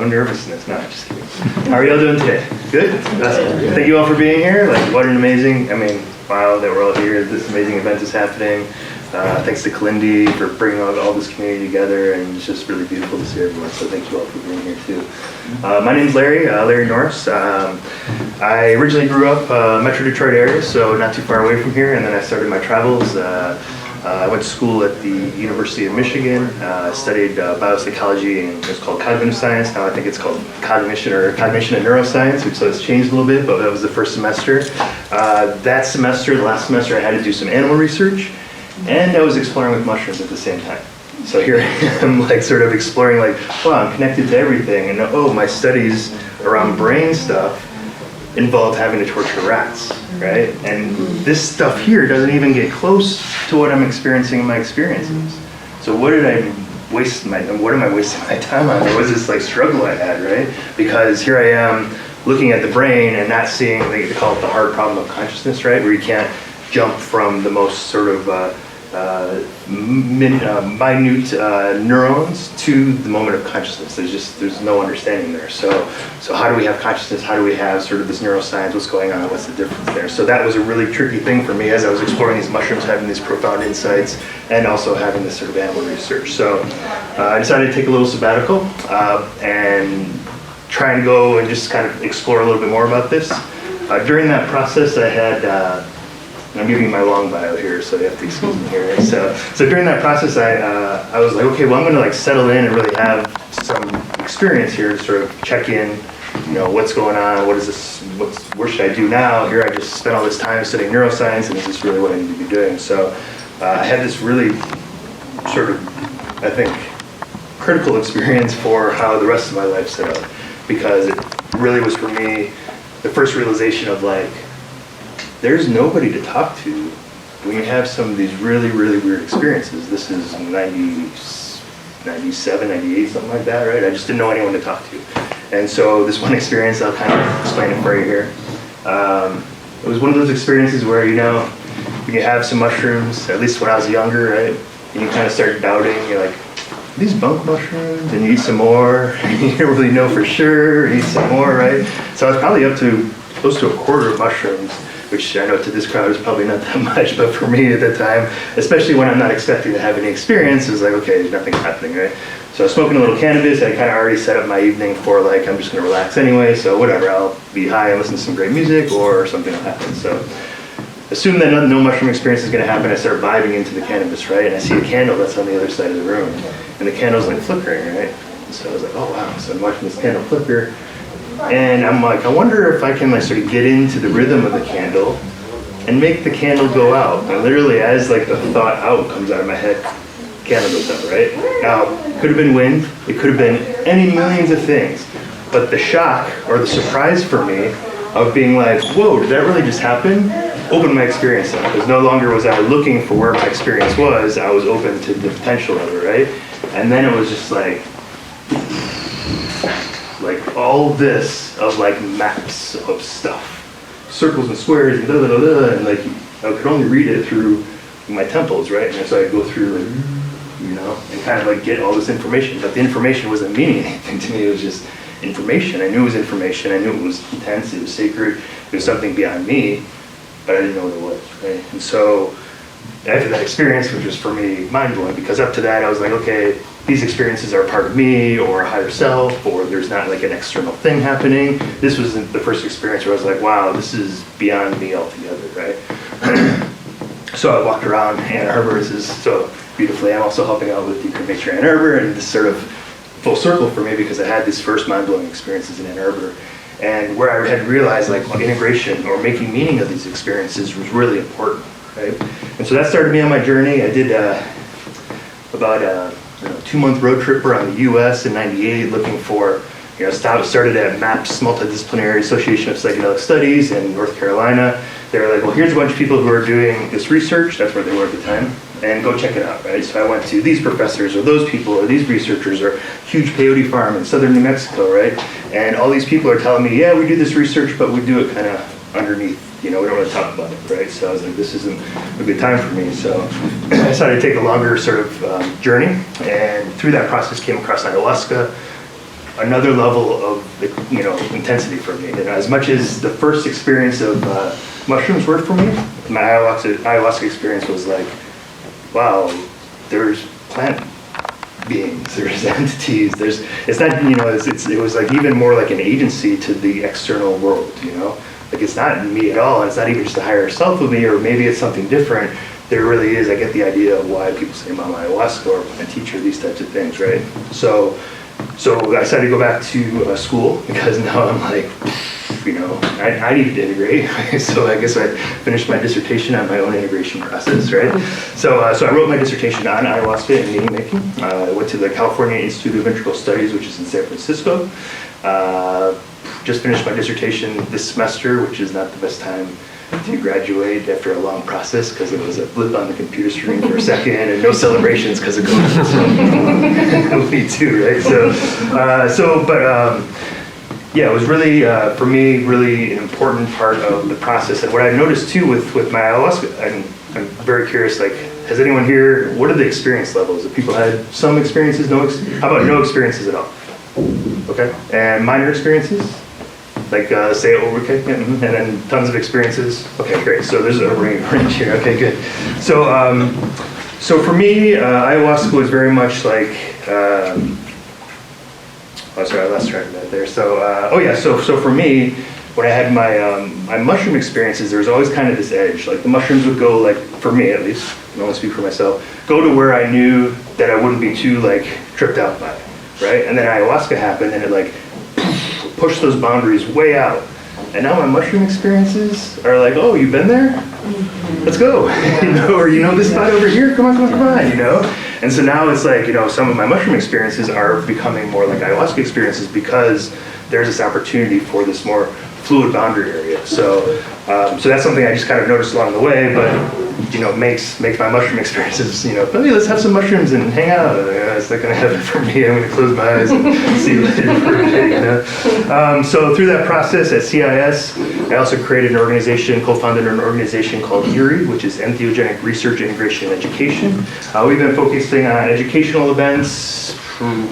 nervousness. No, just kidding. How are y'all doing today? Good? Awesome. Thank you all for being here. Like, what an amazing, wow, that we're all here. This amazing event is happening. Thanks to Kalindi for bringing all this community together, and it's just really beautiful to see everyone, so thank you all for being here too. My name's Larry Norris. I originally grew up Metro Detroit area, so not too far away from here, and then I started my travels. I went to school at the University of Michigan. I studied biopsychology, and it was called cognitive science. Now I think it's called cognition and neuroscience, which so it's changed a little bit, but that was the first semester. That semester, the last semester, I had to do some animal research, and I was exploring with mushrooms at the same time. So here I am, like, sort of exploring, like, wow, I'm connected to everything, and oh, my studies around brain stuff involved having to torture rats, right? And this stuff here doesn't even get close to what I'm experiencing in my experiences. So what am I wasting my time on? There was this like struggle I had, right? Because here I am looking at the brain and not seeing, they call it the hard problem of consciousness, right? Where you can't jump from the most sort of minute neurons to the moment of consciousness. There's no understanding there. So how do we have consciousness? How do we have sort of this neuroscience? What's going on? What's the difference there? So that was a really tricky thing for me as I was exploring these mushrooms, having these profound insights, and also having this sort of animal research. So I decided to take a little sabbatical and try and go and just kind of explore a little bit more about this. During that process, I had I'm giving you my long bio here, so you have to excuse me here. Right? So during that process, I was like, okay, well, I'm going to like settle in and really have some experience here to sort of check in, what's going on, what should I do now? Here I just spent all this time studying neuroscience, and is this really what I need to be doing? So I had this really sort of, I think, critical experience for how the rest of my life set up, because it really was for me the first realization of like, there's nobody to talk to when you have some of these really, really weird experiences. This is 97, 98, something like that, right? I just didn't know anyone to talk to. And so this one experience, I'll kind of explain it for you here. It was one of those experiences where, when you have some mushrooms, at least when I was younger, right? And you kind of start doubting, you're like, are these bunk mushrooms? And you eat some more, and you don't really know for sure, you eat some more, right? So I was probably up to close to a quarter of mushrooms, which I know to this crowd is probably not that much, but for me at the time, especially when I'm not expecting to have any experience, it's like, okay, there's nothing happening, right? So I was smoking a little cannabis. I kind of already set up my evening for like, I'm just gonna relax anyway, so whatever, I'll be high and listen to some great music, or something will happen. So assume that no mushroom experience is gonna happen, I start vibing into the cannabis, right? And I see a candle that's on the other side of the room, and the candle's like flickering, right? And so I was like, oh wow, so I'm watching this candle flicker, and I'm like, I wonder if I can like sort of get into the rhythm of the candle and make the candle go out. And literally as like the thought out comes out of my head, candle goes out, right? Now, it could have been wind, it could have been any millions of things, but the shock or the surprise for me of being like, whoa, did that really just happen? Opened my experience up, because no longer was I looking for where my experience was, I was open to the potential of it, right? And then it was just like all this of like maps of stuff, circles and squares and blah, blah, blah, blah, and like I could only read it through my temples, right? And so I'd go through like, and kind of like get all this information, but the information wasn't meaning anything to me. It was just information. I knew it was information. I knew it was intense. It was sacred. It was something beyond me, but I didn't know what it was, right? And so after that experience, which was for me mind-blowing, because up to that I was like, okay, these experiences are part of me or a higher self, or there's not like an external thing happening. This was the first experience where I was like, wow, this is beyond me altogether, right? So I walked around Ann Arbor. This is so beautifully. I'm also helping out with Decrim Nature Ann Arbor, and this sort of full circle for me because I had these first mind-blowing experiences in Ann Arbor, and where I had realized like integration or making meaning of these experiences was really important, right? And so that started me on my journey. I did about a 2-month road trip around the U.S. in '98, looking for, started at MAPS, Multidisciplinary Association of Psychedelic Studies in North Carolina. They were like, well, here's a bunch of people who are doing this research, that's where they were at the time, and go check it out, right? So I went to these professors or those people or these researchers or huge peyote farm in southern New Mexico, right? And all these people are telling me, yeah, we do this research, but we do it kind of underneath, we don't want to talk about it, right? So I was like, this isn't a good time for me. So I decided to take a longer sort of journey, and through that process came across ayahuasca, another level of, you know, intensity for me. And as much as the first experience of mushrooms were for me, my ayahuasca experience was like, wow, there's plant beings, there's entities, it's not, you know, it was like even more like an agency to the external world, you know? Like it's not me at all, and it's not even just a higher self of me, or maybe it's something different. There really is, I get the idea of why people say Mama Ayahuasca or plant teacher, these types of things, right? So I decided to go back to school, because now I'm like, you know, I needed to integrate. So I guess I finished my dissertation on my own integration process, right? So I wrote my dissertation on ayahuasca and meaning making. I went to the California Institute of Integral Studies, which is in San Francisco. Just finished my dissertation this semester, which is not the best time to graduate after a long process, because it was a blip on the computer screen for a second and no celebrations because of COVID. So me too, right? Yeah, it was really, for me, really an important part of the process. And what I noticed too with my ayahuasca, I'm very curious, like, has anyone here, what are the experience levels? Have people had some experiences, how about no experiences at all? Okay, and minor experiences? Like, say, okay, yeah, and then tons of experiences. Okay, great, so there's a range here, okay, good. So for me, ayahuasca was very much like, oh, sorry, I lost track of that there. So for me, when I had my mushroom experiences, there was always kind of this edge. Like the mushrooms would go, like, for me at least, I don't want to speak for myself, go to where I knew that I wouldn't be too, like, tripped out by it, right? And then ayahuasca happened, and it, like, pushed those boundaries way out. And now my mushroom experiences are like, oh, you've been there? Let's go. You know, or you know this spot over here? Come on, you know? And so now it's like, you know, some of my mushroom experiences are becoming more like ayahuasca experiences, because there's this opportunity for this more fluid boundary area. So that's something I just kind of noticed along the way, but, you know, makes my mushroom experiences, you know, hey, let's have some mushrooms and hang out. It's not going to happen for me. I'm going to close my eyes and see you later for a day, you know? So through that process at CIS, I also created an organization, co-founded an organization called ERIE, which is Entheogenic Research, Integration, and Education. We've been focusing on educational events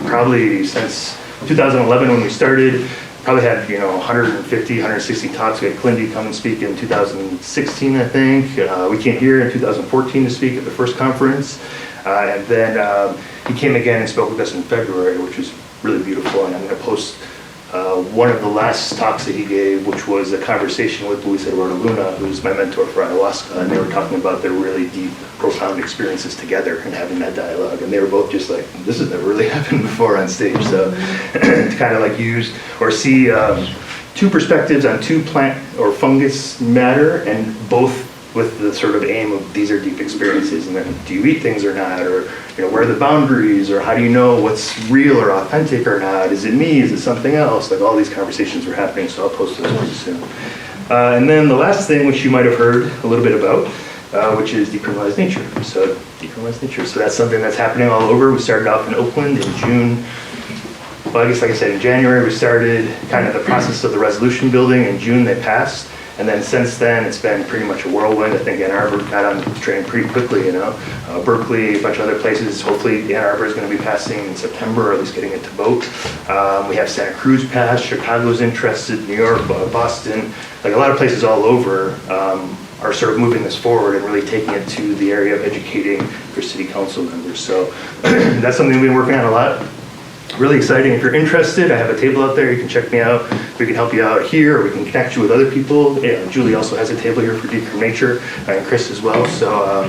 probably since 2011 when we started. Probably had, you know, 150, 160 talks. We had Clindy come and speak in 2016, I think. We came here in 2014 to speak at the first conference. And then he came again and spoke with us in February, which was really beautiful. And I'm going to post one of the last talks that he gave, which was a conversation with Luis Eduardo Luna, who's my mentor for ayahuasca. And they were talking about their really deep, profound experiences together and having that dialogue. And they were both just like, this has never really happened before on stage. So to kind of like use or see two perspectives on two plant or fungus matter, and both with the sort of aim of these are deep experiences, and then do you eat things or not, or, you know, where are the boundaries, or how do you know what's real or authentic or not? Is it me? Is it something else? Like all these conversations were happening, so I'll post those pretty soon. And then the last thing, which you might have heard a little bit about, which is Decrim Nature. So Decrim Nature. So that's something that's happening all over. We started off in Oakland in June. Well, I guess like I said, in January we started kind of the process of the resolution building. In June they passed. And then since then, it's been pretty much a whirlwind. I think Ann Arbor got on the train pretty quickly, you know. Berkeley, a bunch of other places. Hopefully Ann Arbor is going to be passing in September, or at least getting it to vote. We have Santa Cruz passed, Chicago's interested, New York, Boston. Like a lot of places all over are sort of moving this forward and really taking it to the area of educating their city council members. So that's something we've been working on a lot. Really exciting. If you're interested, I have a table out there. You can check me out. We can help you out here, or we can connect you with other people. Yeah, Julie also has a table here for Decrim Nature, and Chris as well. So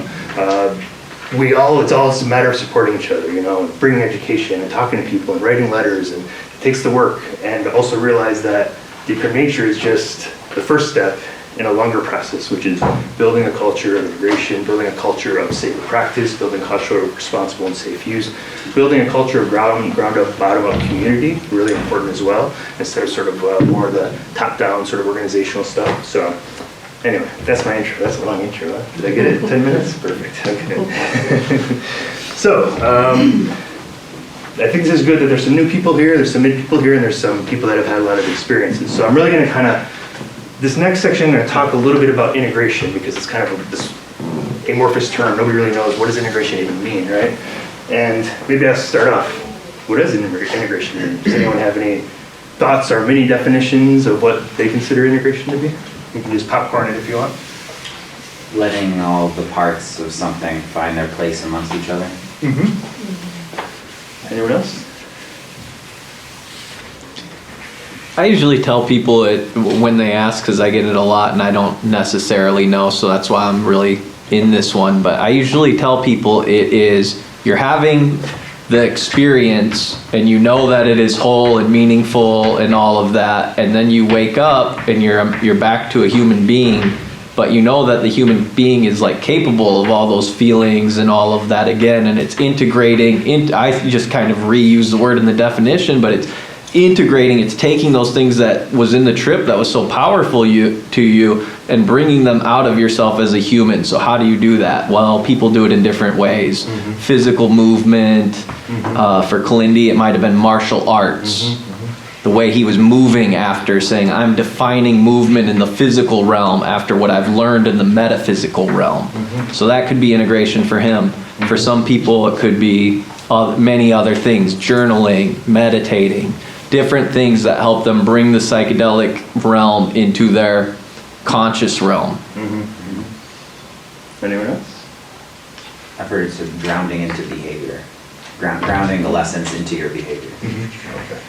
it's all a matter of supporting each other, you know, and bringing education and talking to people and writing letters, and it takes the work. And also realize that Decrim Nature is just the first step in a longer process, which is building a culture of integration, building a culture of safe practice, building a culture of responsible and safe use, building a culture of ground up, bottom up community, really important as well, instead of sort of more of the top down sort of organizational stuff. So anyway, that's my intro. That's a long intro. Huh? Did I get it? 10 minutes? Perfect. Okay. So I think this is good that there's some new people here, there's some mid people here, and there's some people that have had a lot of experiences. So I'm really going to kind of, this next section, I'm going to talk a little bit about integration, because it's kind of this amorphous term. Nobody really knows what does integration even mean, right? And maybe I'll start off what is integration mean? Does anyone have any thoughts or mini definitions of what they consider integration to be? You can just popcorn it if you want. Letting all the parts of something find their place amongst each other. Anyone else? I usually tell people it when they ask, because I get it a lot and I don't necessarily know, so that's why I'm really in this one. But I usually tell people it is, you're having the experience and you know that it is whole and meaningful and all of that, and then you wake up and you're back to a human being, but you know that the human being is like capable of all those feelings and all of that again, and it's integrating. I just kind of reuse the word in the definition, but it's integrating, it's taking those things that was in the trip that was so powerful to you and bringing them out of yourself as a human. So how do you do that? Well, people do it in different ways. Physical movement, for Kalindi it might have been martial arts. The way he was moving after, saying I'm defining movement in the physical realm after what I've learned in the metaphysical realm. So that could be integration for him. For some people it could be many other things, journaling, meditating, different things that help them bring the psychedelic realm into their conscious realm. Anyone else? I've heard it's a grounding into behavior. Grounding the lessons into your behavior. Okay.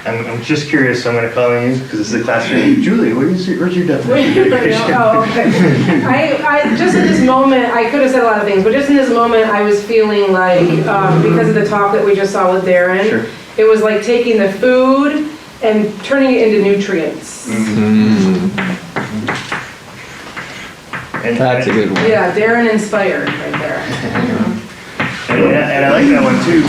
I'm just curious, so I'm going to call on you because this is a classroom. Julie, where's your definition of integration? Oh, okay. I just in this moment, I could have said a lot of things, but just in this moment, I was feeling like, because of the talk that we just saw with Darren, Sure. it was like taking the food and turning it into nutrients. And, That's a good one. Yeah, Darren inspired right there. and I like that one too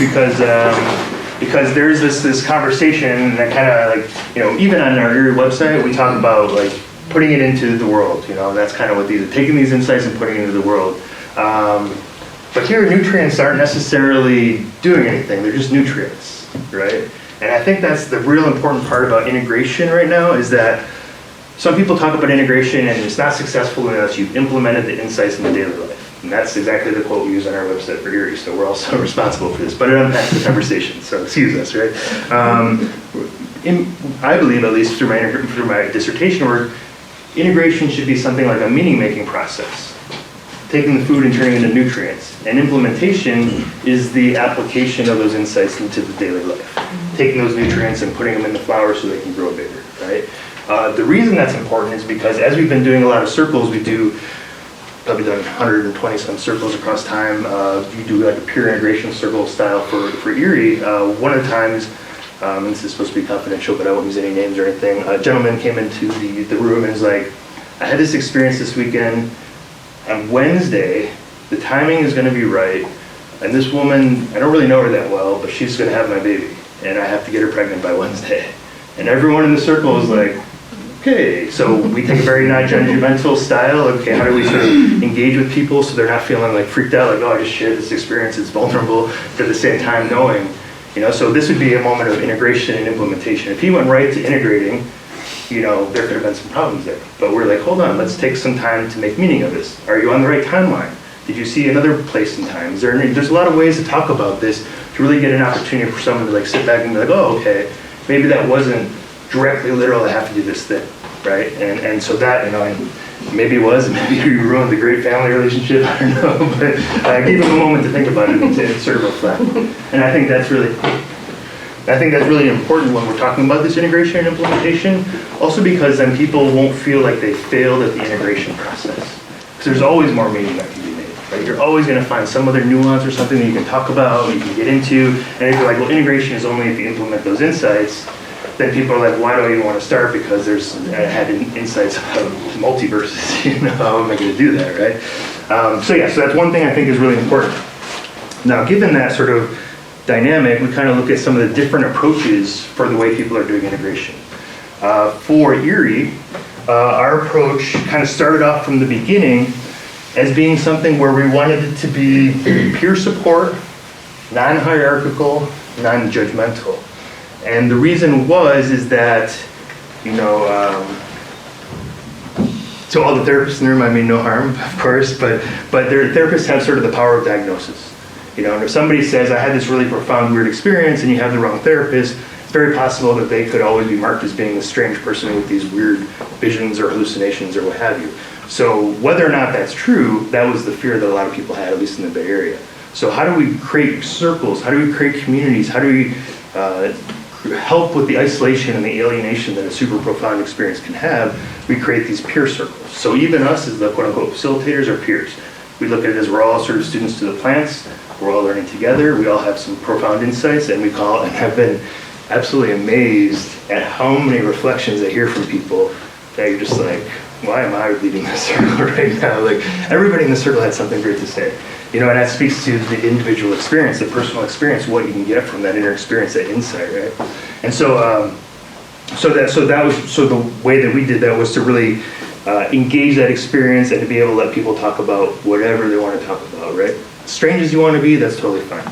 because there's this conversation that kind of like, even on our Erie website, we talk about like putting it into the world, that's kind of what these are, taking these insights and putting it into the world. But here, nutrients aren't necessarily doing anything, they're just nutrients, right? And I think that's the real important part about integration right now is that some people talk about integration and it's not successful unless you've implemented the insights in the daily life. And that's exactly the quote we use on our website for Erie, so we're also responsible for this, but it unpacks the conversation, so excuse us, right? I believe, at least through my dissertation work, integration should be something like a meaning-making process, taking the food and turning it into nutrients. And implementation is the application of those insights into the daily life, taking those nutrients and putting them in the flower so they can grow bigger, right? The reason that's important is because as we've been doing a lot of circles, probably done 120 some circles across time. You do like a peer integration circle style for Erie. One of the times, this is supposed to be confidential, but I won't use any names or anything. A gentleman came into the room and was like, I had this experience this weekend. On Wednesday, the timing is going to be right. And this woman, I don't really know her that well, but she's going to have my baby. And I have to get her pregnant by Wednesday. And everyone in the circle was like, okay, so we take a very non-judgmental style. Okay, how do we sort of engage with people so they're not feeling like freaked out, like, oh, I just shared this experience, it's vulnerable, but at the same time knowing, so this would be a moment of integration and implementation. If he went right to integrating, there could have been some problems there. But we're like, hold on, let's take some time to make meaning of this. Are you on the right timeline? Did you see another place and time? There's a lot of ways to talk about this to really get an opportunity for someone to like sit back and be like, oh, okay, maybe that wasn't directly literal, I have to do this thing, right? And so that, and maybe it was, maybe you ruined the great family relationship, I don't know, but give them a moment to think about it and to sort of reflect. And I think that's really important when we're talking about this integration and implementation, also because then people won't feel like they failed at the integration process. Because there's always more meaning that can be made, right? You're always gonna find some other nuance or something that you can talk about, you can get into, and if you're like, well, integration is only if you implement those insights, then people are like, why do I even want to start? Because I had insights about multiverses, how am I going to do that, right? So that's one thing I think is really important. Now, given that sort of dynamic, we kind of look at some of the different approaches for the way people are doing integration. For Erie, our approach kind of started off from the beginning as being something where we wanted it to be peer support, non-hierarchical, non-judgmental. And the reason is that, to all the therapists in the room, I mean no harm, of course, but their therapists have sort of the power of diagnosis. You know, and if somebody says, I had this really profound weird experience, and you have the wrong therapist, it's very possible that they could always be marked as being a strange person with these weird visions or hallucinations or what have you. So whether or not that's true, that was the fear that a lot of people had, at least in the Bay Area. So how do we create circles? How do we create communities? How do we help with the isolation and the alienation that a super profound experience can have? We create these peer circles. So even us as the quote-unquote facilitators are peers. We look at it as we're all sort of students to the plants. We're all learning together. We all have some profound insights, and have been absolutely amazed at how many reflections I hear from people that you're just like, why am I leading this circle right now? Like, everybody in the circle had something great to say. You know, and that speaks to the individual experience, the personal experience, what you can get from that inner experience, that insight, right? And so, the way that we did that was to really engage that experience and to be able to let people talk about whatever they want to talk about, right? Strange as you want to be, that's totally fine.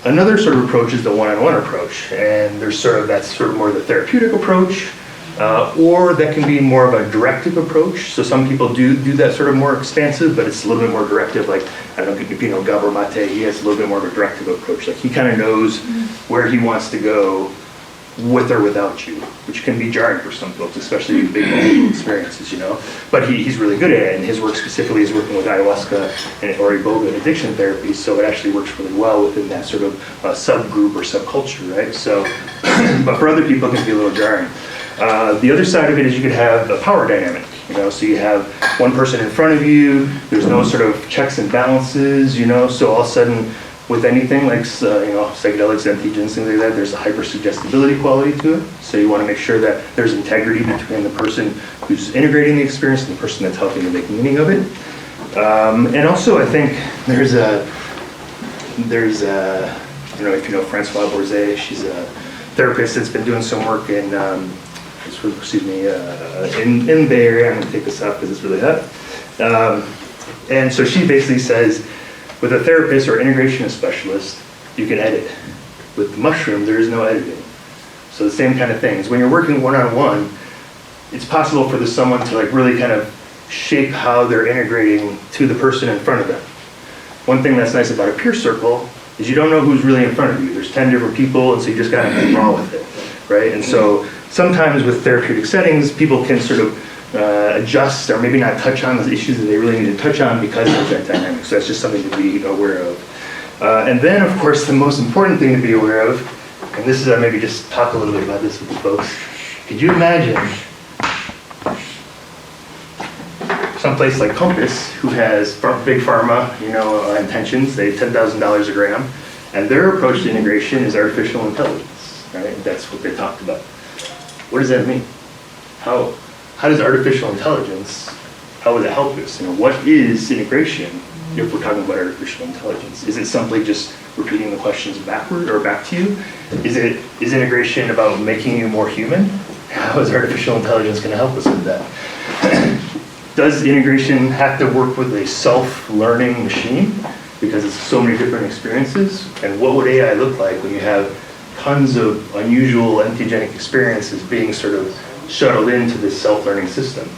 Another sort of approach is the one-on-one approach, and that's sort of more the therapeutic approach, or that can be more of a directive approach. So some people do that sort of more expansive, but it's a little bit more directive. Like, I don't know if you know Gabor Mate, he has a little bit more of a directive approach. Like, he kind of knows where he wants to go with or without you, which can be jarring for some folks, especially with big multiple experiences, you know. But he's really good at it, and his work specifically is working with ayahuasca or iboga and addiction therapy, so it actually works really well within that sort of subgroup or subculture, right? So, but for other people, it can be a little jarring. The other side of it is you could have a power dynamic, you know, so you have one person in front of you, there's no sort of checks and balances, you know, so all of a sudden, with anything like, psychedelics, entheogens, things like that, there's a hypersuggestibility quality to it. So you want to make sure that there's integrity between the person who's integrating the experience and the person that's helping to make meaning of it. And also, I think there's if you know Francoise Borzet, she's a therapist that's been doing some work in the Bay Area. I'm going to take this off because it's really hot. And so she basically says, with a therapist or integrationist specialist, you can edit. With the mushroom, there is no editing. So the same kind of things. When you're working one-on-one, it's possible for someone to like really kind of shape how they're integrating to the person in front of them. One thing that's nice about a peer circle is you don't know who's really in front of you. There's 10 different people, and so you just gotta draw with it, right? And so sometimes with therapeutic settings, people can sort of adjust or maybe not touch on the issues that they really need to touch on because of that dynamic. So that's just something to be aware of. And then, of course, the most important thing to be aware of, and this is, maybe just talk a little bit about this with the folks. Could you imagine someplace like Compass, who has big pharma, intentions, they have $10,000 a gram, and their approach to integration is artificial intelligence, right? That's what they talked about. What does that mean? How does artificial intelligence, how would it help us? What is integration if we're talking about artificial intelligence? Is it simply just repeating the questions backward or back to you? Is integration about making you more human? How is artificial intelligence going to help us with that? Does integration have to work with a self-learning machine? Because it's so many different experiences. And what would AI look like when you have tons of unusual entheogenic experiences being sort of shuttled into this self-learning system?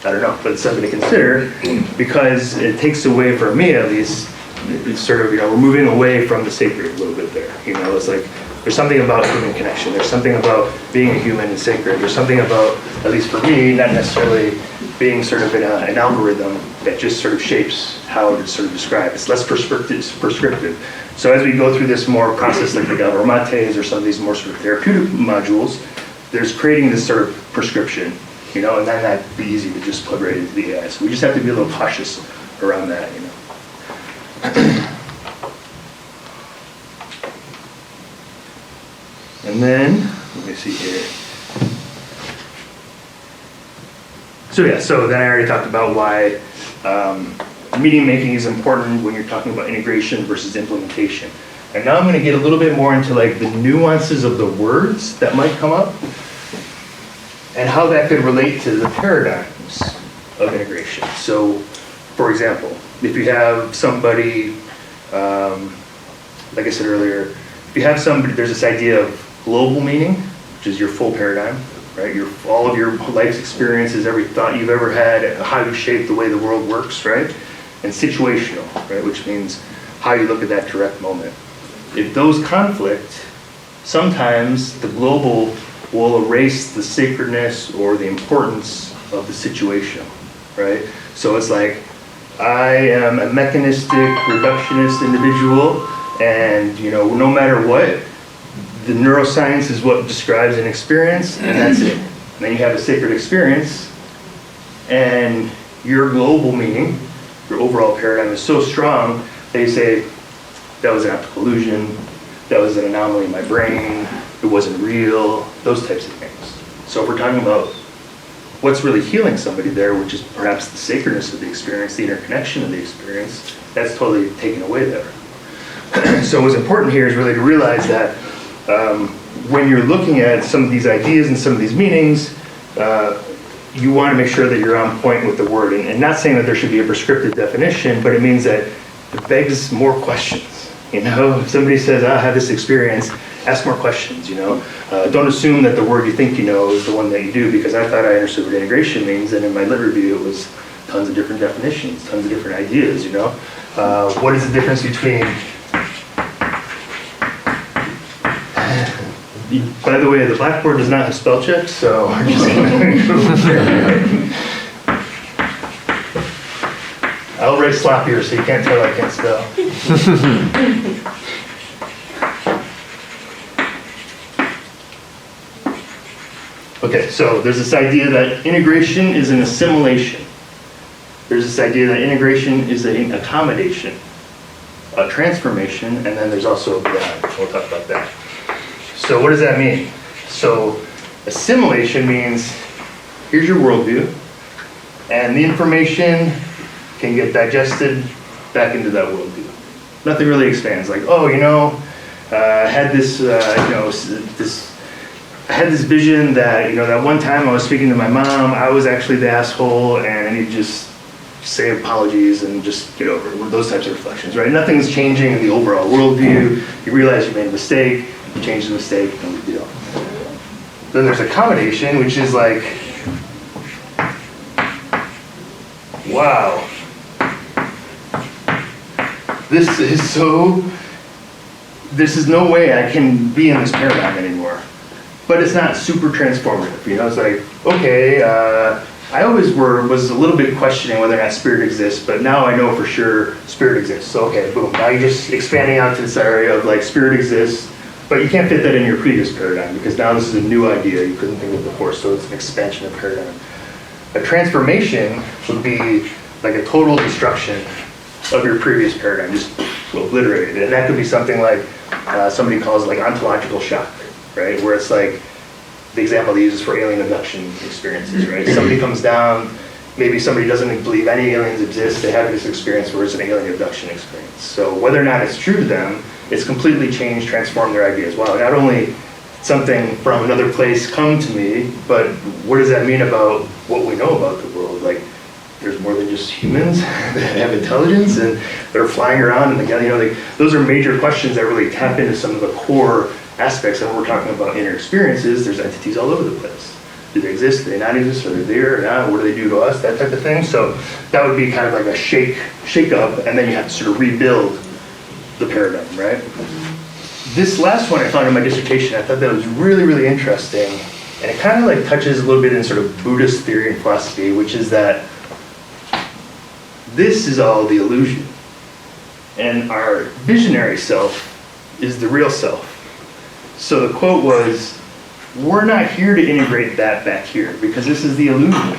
I don't know, but it's something to consider because it takes away, for me at least, it's sort of, we're moving away from the sacred a little bit there. It's like, there's something about human connection. There's something about being a human and sacred. There's something about, at least for me, not necessarily being sort of an algorithm that just sort of shapes how to sort of describe. It's less prescriptive. So as we go through this more process like the Gabor Mates or some of these more sort of therapeutic modules, there's creating this sort of prescription, and then that'd be easy to just plug right into the AI. So we just have to be a little cautious around that, And then, let me see here. So then I already talked about why meaning making is important when you're talking about integration versus implementation. And now I'm going to get a little bit more into like the nuances of the words that might come up and how that could relate to the paradigms of integration. So, for example, if you have somebody, like I said earlier, if you have somebody, there's this idea of global meaning, which is your full paradigm. right? All of your life's experiences, every thought you've ever had, how you shape the way the world works, right? And situational, right? Which means how you look at that direct moment. If those conflict, sometimes the global will erase the sacredness or the importance of the situation, right? So it's like, I am a mechanistic, reductionist individual, and no matter what, the neuroscience is what describes an experience, and that's it. And then you have a sacred experience, and your global meaning, your overall paradigm is so strong, they say, that was an optical illusion, that was an anomaly in my brain, it wasn't real, those types of things. So if we're talking about what's really healing somebody there, which is perhaps the sacredness of the experience, the interconnection of the experience, that's totally taken away there. So what's important here is really to realize that when you're looking at some of these ideas and some of these meanings, you want to make sure that you're on point with the word. And not saying that there should be a prescriptive definition, but it means that it begs more questions. If somebody says, I had this experience, ask more questions, Don't assume that the word you think you know is the one that you do, because I thought I understood what integration means, and in my lit review it was tons of different definitions, tons of different ideas, What is the difference between... By the way, the blackboard does not have spell check, so we're just going to I'll write sloppier so you can't tell I can't spell. Okay, so there's this idea that integration is an assimilation. There's this idea that integration is an accommodation, a transformation, and then there's also beyond. We'll talk about that. So what does that mean? So assimilation means here's your worldview, and the information can get digested back into that worldview. Nothing really expands. Like, I had this, I had this vision that, that one time I was speaking to my mom, I was actually the asshole, and I need to just say apologies and just get over it. Those types of reflections, right? Nothing's changing in the overall worldview. You realize you made a mistake, you change the mistake, no big deal. Then there's accommodation, which is like, wow, this is no way I can be in this paradigm anymore. But it's not super transformative, It's like, okay, I always was a little bit questioning whether or not spirit exists, but now I know for sure spirit exists. So okay, boom, now you're just expanding out to this area of like spirit exists, but you can't fit that in your previous paradigm because now this is a new idea you couldn't think of before, so it's an expansion of paradigm. A transformation would be like a total destruction of your previous paradigm, just obliterated. And that could be something like somebody calls like ontological shock, right? Where it's like the example they use is for alien abduction experiences, right? Somebody comes down, maybe somebody doesn't believe any aliens exist, they have this experience where it's an alien abduction experience. So whether or not it's true to them, it's completely changed, transformed their ideas. Wow, not only something from another place come to me, but what does that mean about what we know about the world? Like, there's more than just humans that have intelligence and they're flying around and those are major questions that really tap into some of the core aspects. And when we're talking about inner experiences, there's entities all over the place. Do they exist? Do they not exist? Are they there or not? What do they do to us? That type of thing. So that would be kind of like a shake up, and then you have to sort of rebuild the paradigm, right? This last one I found in my dissertation, I thought that was really, really interesting. And it kind of like touches a little bit in sort of Buddhist theory and philosophy, which is that this is all the illusion. And our visionary self is the real self. So the quote was, we're not here to integrate that back here because this is the illusion.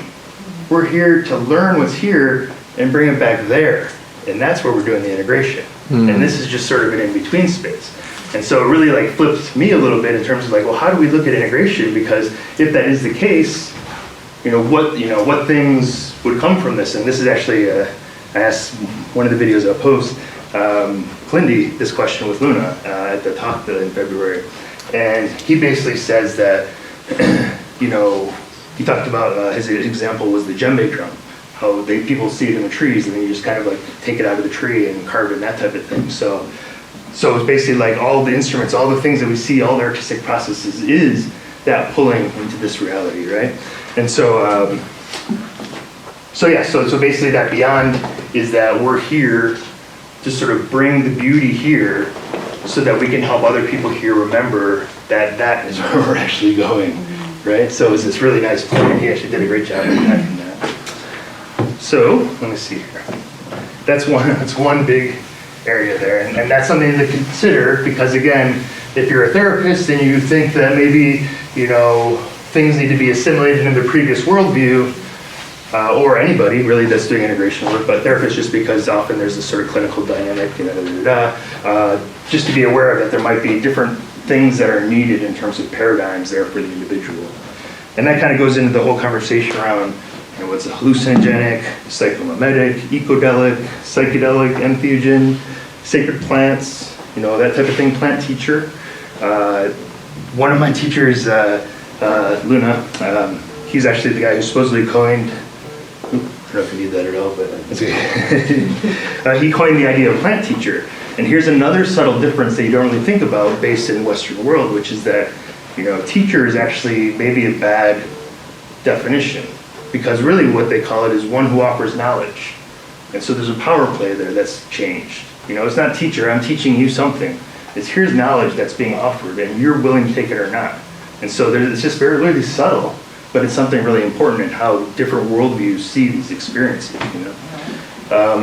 We're here to learn what's here and bring it back there. And that's where we're doing the integration. And this is just sort of an in-between space. And so it really like flips me a little bit in terms of like, well, how do we look at integration? Because if that is the case, what things would come from this? And this is actually, I asked one of the videos I post, Clindy this question with Luna at the talk in February. And he basically says that, he talked about, his example was the djembe drum. How people see it in the trees and then you just kind of like take it out of the tree and carve it and that type of thing. So it's basically like all the instruments, all the things that we see, all the artistic processes is that pulling into this reality, right? And so, so basically that beyond is that we're here to sort of bring the beauty here so that we can help other people here remember that that is where we're actually going, right? So it's this really nice point. He actually did a great job of connecting that. So, let me see here. That's one big area there, and that's something to consider, because again, if you're a therapist and you think that maybe, you know, things need to be assimilated into the previous worldview, or anybody really that's doing integration work, but therapists just because often there's this sort of clinical dynamic, you know, just to be aware of that there might be different things that are needed in terms of paradigms there for the individual. And that kind of goes into the whole conversation around, you know, what's a hallucinogenic, psychomimetic, ecodelic, psychedelic, entheogen, sacred plants, you know, that type of thing, plant teacher. One of my teachers, Luna, he's actually the guy who supposedly coined, I don't know if you need that at all, but it's okay. He coined the idea of plant teacher. And here's another subtle difference that you don't really think about based in Western world, which is that, you know, teacher is actually maybe a bad definition, because really what they call it is one who offers knowledge. And so there's a power play there that's changed. You know, it's not teacher, I'm teaching you something. It's here's knowledge that's being offered and you're willing to take it or not. And so it's just very, really subtle, but it's something really important in how different worldviews see these experiences, you know.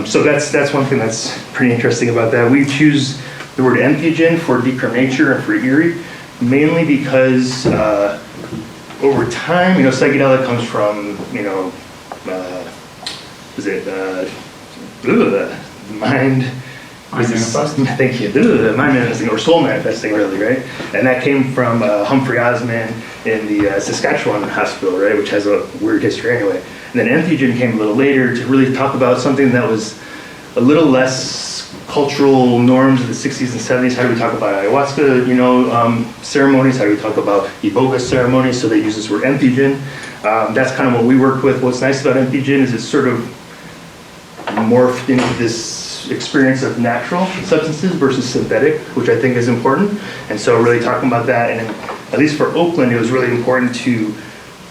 So that's one thing that's pretty interesting about that. We choose the word entheogen for Decrim Nature and for Erie, mainly because over time, you know, psychedelic comes from, you know, mind manifesting. Thank you. Mind manifesting, or soul manifesting, really, right? And that came from Humphrey Osmond in the Saskatchewan hospital, right, which has a weird history anyway. And then entheogen came a little later to really talk about something that was a little less cultural norms of the 60s and 70s. How do we talk about ayahuasca, you know, ceremonies? How do we talk about iboga ceremonies? So they use this word entheogen. That's kind of what we work with. What's nice about entheogen is it's sort of morphed into this experience of natural substances versus synthetic, which I think is important. And so really talking about that, and at least for Oakland, it was really important to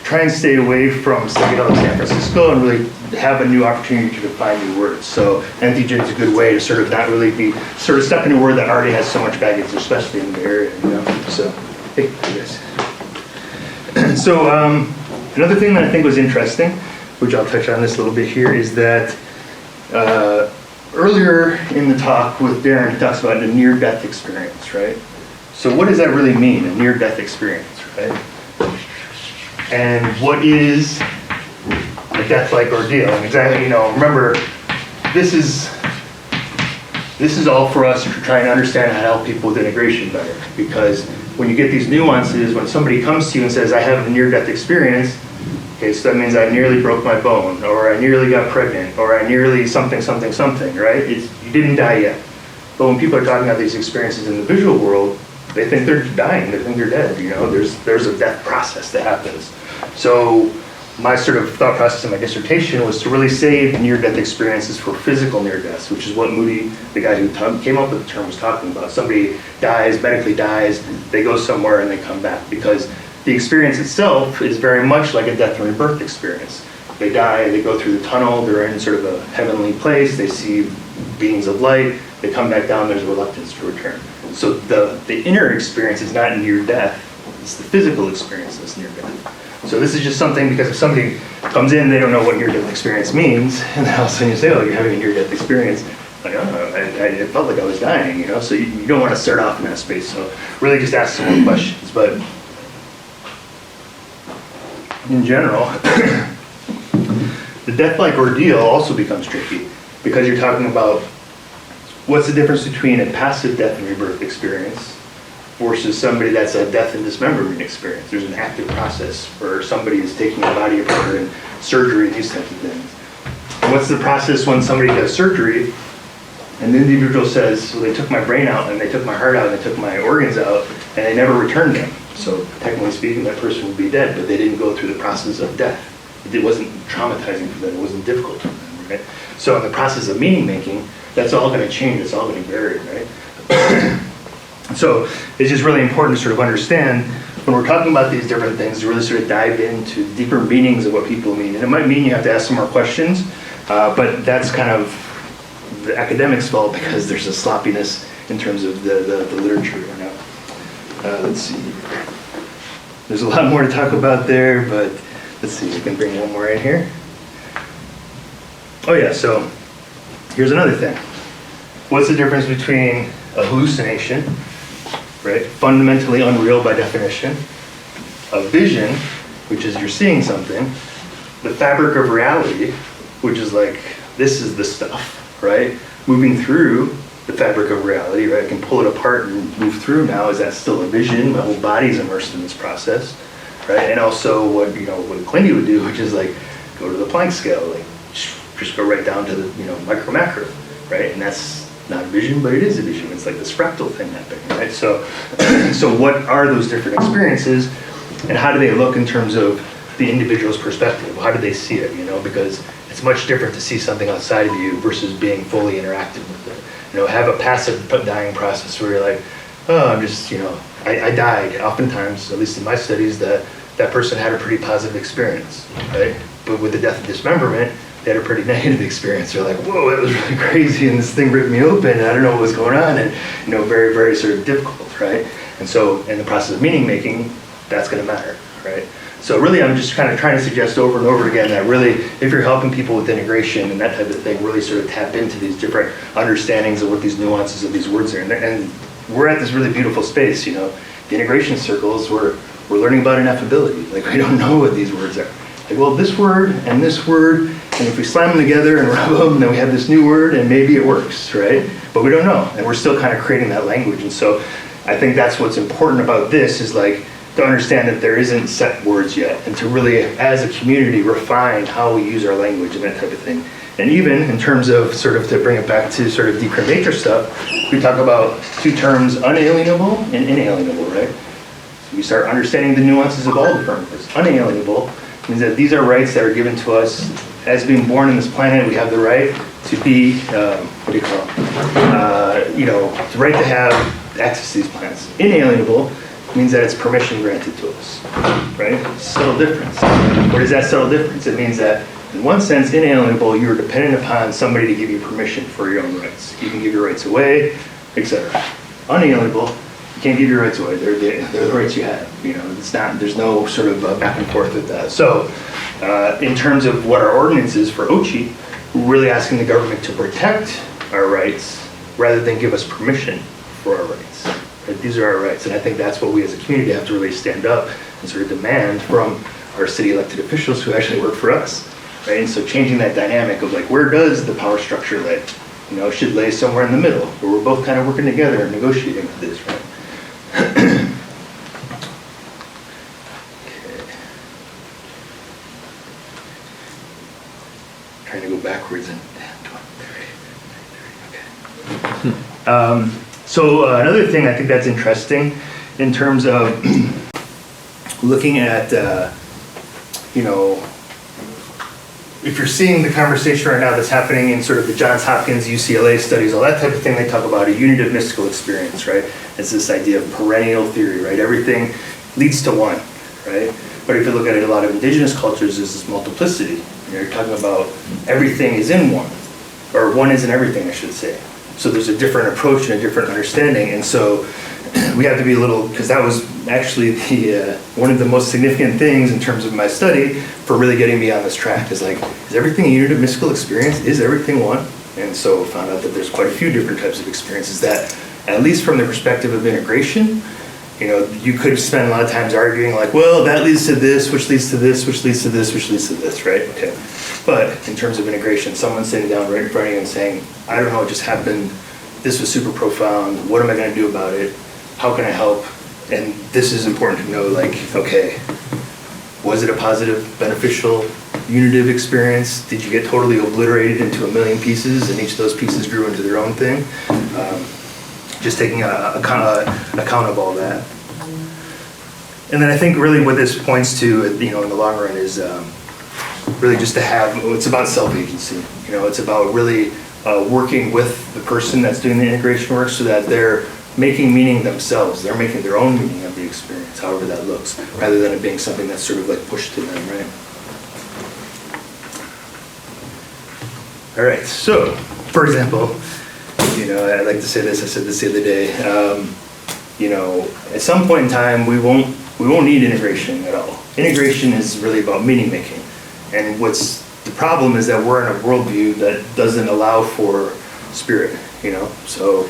try and stay away from psychedelic San Francisco and really have a new opportunity to define new words. So entheogen is a good way to sort of not really be, sort of step in a word that already has so much baggage, especially in the area, you know. So, hey, guys. So another thing that I think was interesting, which I'll touch on this a little bit here, is that earlier in the talk with Darren, he talks about a near-death experience, right? So what does that really mean, a near-death experience, right? And what is a death-like ordeal? And exactly, you know, remember, this is all for us to try and understand how to help people with integration better. Because when you get these nuances, when somebody comes to you and says, I have a near-death experience, okay, so that means I nearly broke my bone, or I nearly got pregnant, or I nearly something, something, something, right? You didn't die yet. But when people are talking about these experiences in the visual world, they think they're dying, they think they're dead, you know? There's a death process that happens. So my sort of thought process in my dissertation was to really save near-death experiences for physical near-deaths, which is what Moody, the guy who came up with the term, was talking about. Somebody dies, medically dies, they go somewhere and they come back, because the experience itself is very much like a death and rebirth experience. They die, they go through the tunnel, they're in sort of a heavenly place, they see beings of light, they come back down, there's a reluctance to return. So the inner experience is not near death, it's the physical experience that's near death. So this is just something, because if somebody comes in, they don't know what near-death experience means, and then all of a sudden you say, oh, you're having a near-death experience. Like, oh, I felt like I was dying, you know? So you don't want to start off in that space. So really just ask some more questions. But in general, the death-like ordeal also becomes tricky, because you're talking about what's the difference between a passive death and rebirth experience versus somebody that's a death and dismemberment experience. There's an active process where somebody is taking a body apart and surgery and these types of things. And what's the process when somebody does surgery and the individual says, well, they took my brain out and they took my heart out and they took my organs out and they never returned them. So technically speaking, that person would be dead, but they didn't go through the process of death. It wasn't traumatizing for them, it wasn't difficult for them, right? So in the process of meaning making, that's all going to change, it's all going to vary, right? So it's just really important to sort of understand when we're talking about these different things, to really sort of dive into deeper meanings of what people mean. And it might mean you have to ask some more questions, but that's kind of the academics' fault because there's a sloppiness in terms of the literature right now. Let's see. There's a lot more to talk about there, but let's see, we can bring one more in here. Oh yeah, so here's another thing. What's the difference between a hallucination, right? Fundamentally unreal by definition. A vision, which is you're seeing something. The fabric of reality, which is like, this is the stuff, right? Moving through the fabric of reality, right? I can pull it apart and move through now. Is that still a vision? My whole body's immersed in this process, right? And also what Clindy would do, which is like, go to the Planck scale, like just go right down to the, micro macro, right? And that's not a vision, but it is a vision. It's like this fractal thing happening, right? So, so what are those different experiences, and how do they look in terms of the individual's perspective? How do they see it? Because it's much different to see something outside of you versus being fully interactive with it. Have a passive dying process where you're like, oh, I'm just, I died. Oftentimes, at least in my studies, that person had a pretty positive experience, right? But with the death of dismemberment, they had a pretty negative experience. They're like, whoa, that was really crazy, and this thing ripped me open, and I don't know what was going on, and very, very sort of difficult, right? And so in the process of meaning making, that's going to matter, right? So really, I'm just kind of trying to suggest over and over again that really, if you're helping people with integration and that type of thing, really sort of tap into these different understandings of what these nuances of these words are. And we're at this really beautiful space, the integration circles, we're learning about ineffability. Like, we don't know what these words are. Like, well, this word, and if we slam them together and rub them, then we have this new word, and maybe it works, right? But we don't know, and we're still kind of creating that language. And so I think that's what's important about this, is like, to understand that there isn't set words yet, and to really, as a community, refine how we use our language and that type of thing. And even in terms of sort of, to bring it back to sort of Decrim Nature stuff, we talk about two terms, unalienable and inalienable, right? So we start understanding the nuances of all different words. Unalienable means that these are rights that are given to us as being born in this planet. We have the right to be, the right to have access to these plants. Inalienable means that it's permission granted to us, right? Subtle difference. What is that subtle difference? It means that in one sense, inalienable, you're dependent upon somebody to give you permission for your own rights. You can give your rights away, etc. Unalienable, you can't give your rights away. They're the rights you have. There's no sort of back and forth with that. So in terms of what our ordinance is for Ochi, we're really asking the government to protect our rights rather than give us permission for our rights. Right? These are our rights, and I think that's what we as a community have to really stand up and sort of demand from our city elected officials who actually work for us. Right? And so changing that dynamic of like, where does the power structure lay? Should lay somewhere in the middle, where we're both kind of working together and negotiating with this, right? Trying to go backwards and okay. So another thing I think that's interesting in terms of looking at, if you're seeing the conversation right now that's happening in sort of the Johns Hopkins, UCLA studies, all that type of thing, they talk about a unit of mystical experience, right? It's this idea of perennial theory, right? Everything leads to one, right? But if you look at it, a lot of indigenous cultures, there's this multiplicity. You're talking about everything is in one, or one is in everything, I should say. So there's a different approach and a different understanding. And so we have to be a little, because that was actually the one of the most significant things in terms of my study for really getting me on this track, is like, is everything a unit of mystical experience? Is everything one? And so found out that there's quite a few different types of experiences that, at least from the perspective of integration, you could spend a lot of times arguing like, well, that leads to this, which leads to this, which leads to this, which leads to this, right? Okay. But in terms of integration, someone sitting down right in front of you and saying, I don't know what just happened, this was super profound, what am I going to do about it? How can I help? And this is important to know, like, okay, was it a positive, beneficial, unitive experience? Did you get totally obliterated into a million pieces and each of those pieces grew into their own thing? Just taking account of all that. And then I think really what this points to, in the long run is really just to have, it's about self-agency. It's about really working with the person that's doing the integration work so that they're making meaning themselves. They're making their own meaning of the experience, however that looks, rather than it being something that's sort of like pushed to them, right? All right, so, for example, I like to say this, I said this the other day, at some point in time, we won't need integration at all. Integration is really about meaning making. And the problem is that we're in a worldview that doesn't allow for spirit, So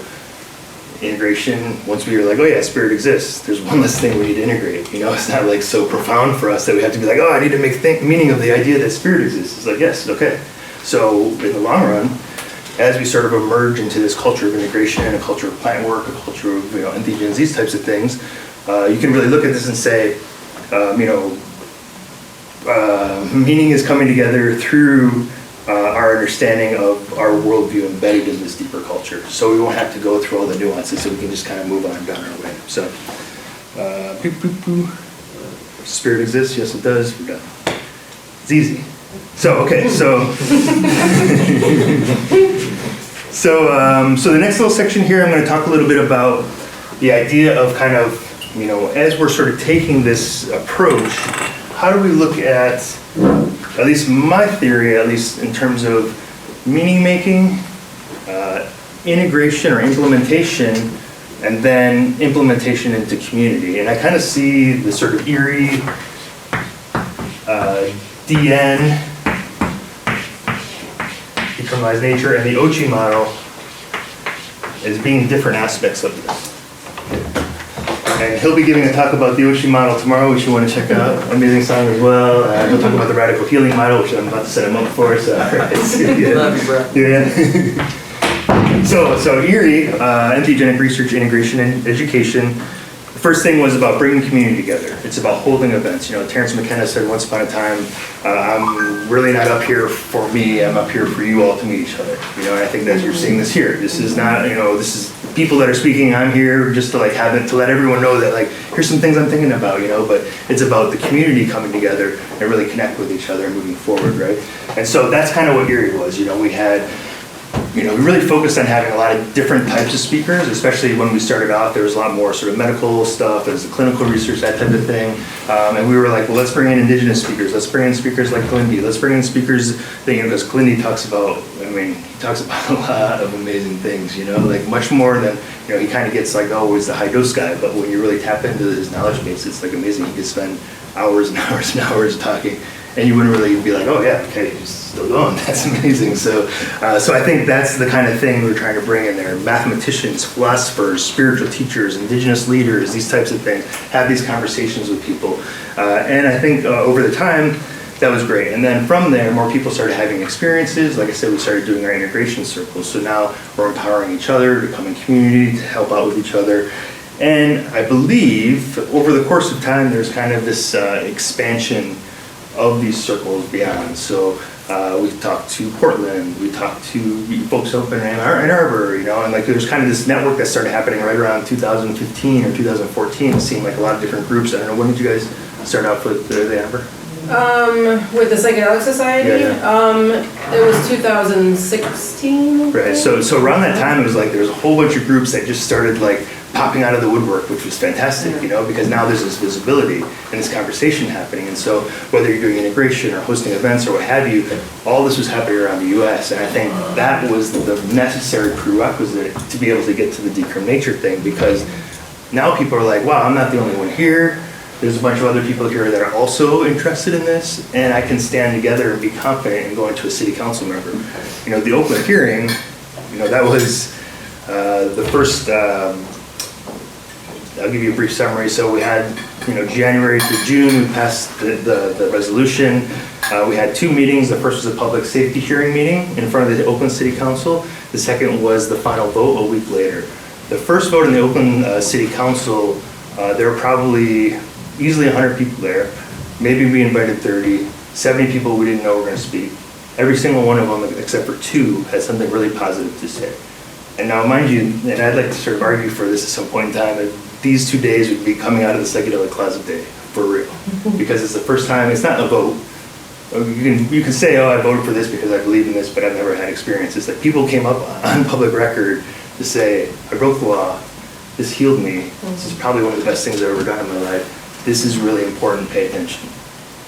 integration, once we are like, oh yeah, spirit exists, there's one less thing we need to integrate. It's not like so profound for us that we have to be like, oh, I need to make meaning of the idea that spirit exists. It's like, yes, okay. So in the long run, as we sort of emerge into this culture of integration, a culture of plant work, a culture of entheogens, these types of things, you can really look at this and say, meaning is coming together through our understanding of our worldview embedded in this deeper culture. So we won't have to go through all the nuances, so we can just kind of move on down our way. So, spirit exists, yes it does, we're done. It's easy. So, okay, so the next little section here, I'm going to talk a little bit about the idea of kind of, as we're sort of taking this approach, how do we look at least my theory, at least in terms of meaning making, integration or implementation, and then implementation into community. And I kind of see the sort of Erie, DN, Decrim Nature, and the Ochi model as being different aspects of this. And he'll be giving a talk about the Ochi model tomorrow, which you want to check out. Amazing song as well. He'll talk about the radical healing model, which I'm about to set him up for. So, Love you, bro. Yeah. So Erie, entheogenic research, integration, and education. The first thing was about bringing community together. It's about holding events. Terrence McKenna said once upon a time, I'm really not up here for me, I'm up here for you all to meet each other. And I think that you're seeing this here. This is not, this is people that are speaking, I'm here just to to let everyone know that here's some things I'm thinking about, but it's about the community coming together and really connect with each other and moving forward, right? And so that's kind of what Erie was. We had, we really focused on having a lot of different types of speakers, especially when we started off. There was a lot more sort of medical stuff, there's the clinical research, that type of thing. And we were like, well, let's bring in indigenous speakers. Let's bring in speakers like Glindy. Let's bring in speakers that, because Glindy talks about, he talks about a lot of amazing things, much more than, he kind of gets he's the high dose guy. But when you really tap into his knowledge base, it's amazing. He could spend hours and hours and hours talking. And you wouldn't really be like, oh yeah, okay, he's still going. That's amazing. So I think that's the kind of thing we're trying to bring in there. Mathematicians, philosophers, spiritual teachers, indigenous leaders, these types of things. Have these conversations with people. And I think over the time, that was great. And then from there, more people started having experiences. Like I said, we started doing our integration circles. So now we're empowering each other to come in community, to help out with each other. And I believe over the course of time, there's kind of this expansion of these circles beyond. So we talked to Portland, we talked to folks up in Ann Arbor, and there's kind of this network that started happening right around 2015 or 2014. It seemed like a lot of different groups. I don't know, when did you guys start out with the Ann Arbor? With the Psychedelic Society, it was 2016. Right, so around that time, it was there was a whole bunch of groups that just started popping out of the woodwork, which was fantastic, because now there's this visibility and this conversation happening. And so whether you're doing integration or hosting events or what have you, all this was happening around the US. And I think that was the necessary prerequisite to be able to get to the Decrim Nature thing, because now people are like, wow, I'm not the only one here. There's a bunch of other people here that are also interested in this, and I can stand together and be confident in going to a city council member. The open hearing, that was the first, I'll give you a brief summary. So we had, January to June, we passed the resolution. We had 2 meetings. The first was a public safety hearing meeting in front of the Oakland City Council. The second was the final vote a week later. The first vote in the Oakland City Council, there were probably easily 100 people there. Maybe we invited 30, 70 people we didn't know were going to speak. Every single one of them, except for 2, had something really positive to say. And now, mind you, and I'd like to sort of argue for this at some point in time, that these 2 days would be coming out of the psychedelic closet day, for real. Because it's the first time, it's not a vote. You can say, oh, I voted for this because I believe in this, but I've never had experience. It's people came up on public record to say, I broke the law, this healed me. This is probably one of the best things I've ever done in my life. This is really important, pay attention.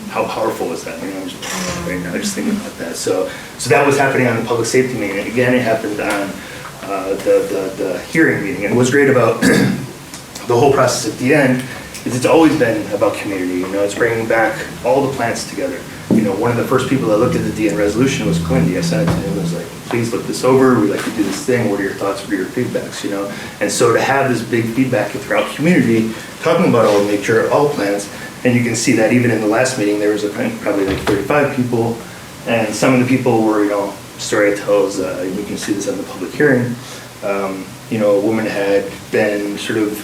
How powerful is that? I'm just, right now, just thinking about that. So that was happening on the public safety meeting. And again, it happened on the hearing meeting. And what's great about the whole process at the end is it's always been about community. It's bringing back all the plants together. One of the first people that looked at the DN resolution was Quindy. I sent it to him. I was like, please look this over. We'd like to do this thing. What are your thoughts? What are your feedbacks? And so to have this big feedback throughout community, talking about all nature, all plants, and you can see that even in the last meeting, there was probably like 35 people, and some of the people were, story tells, you can see this on the public hearing, a woman had been sort of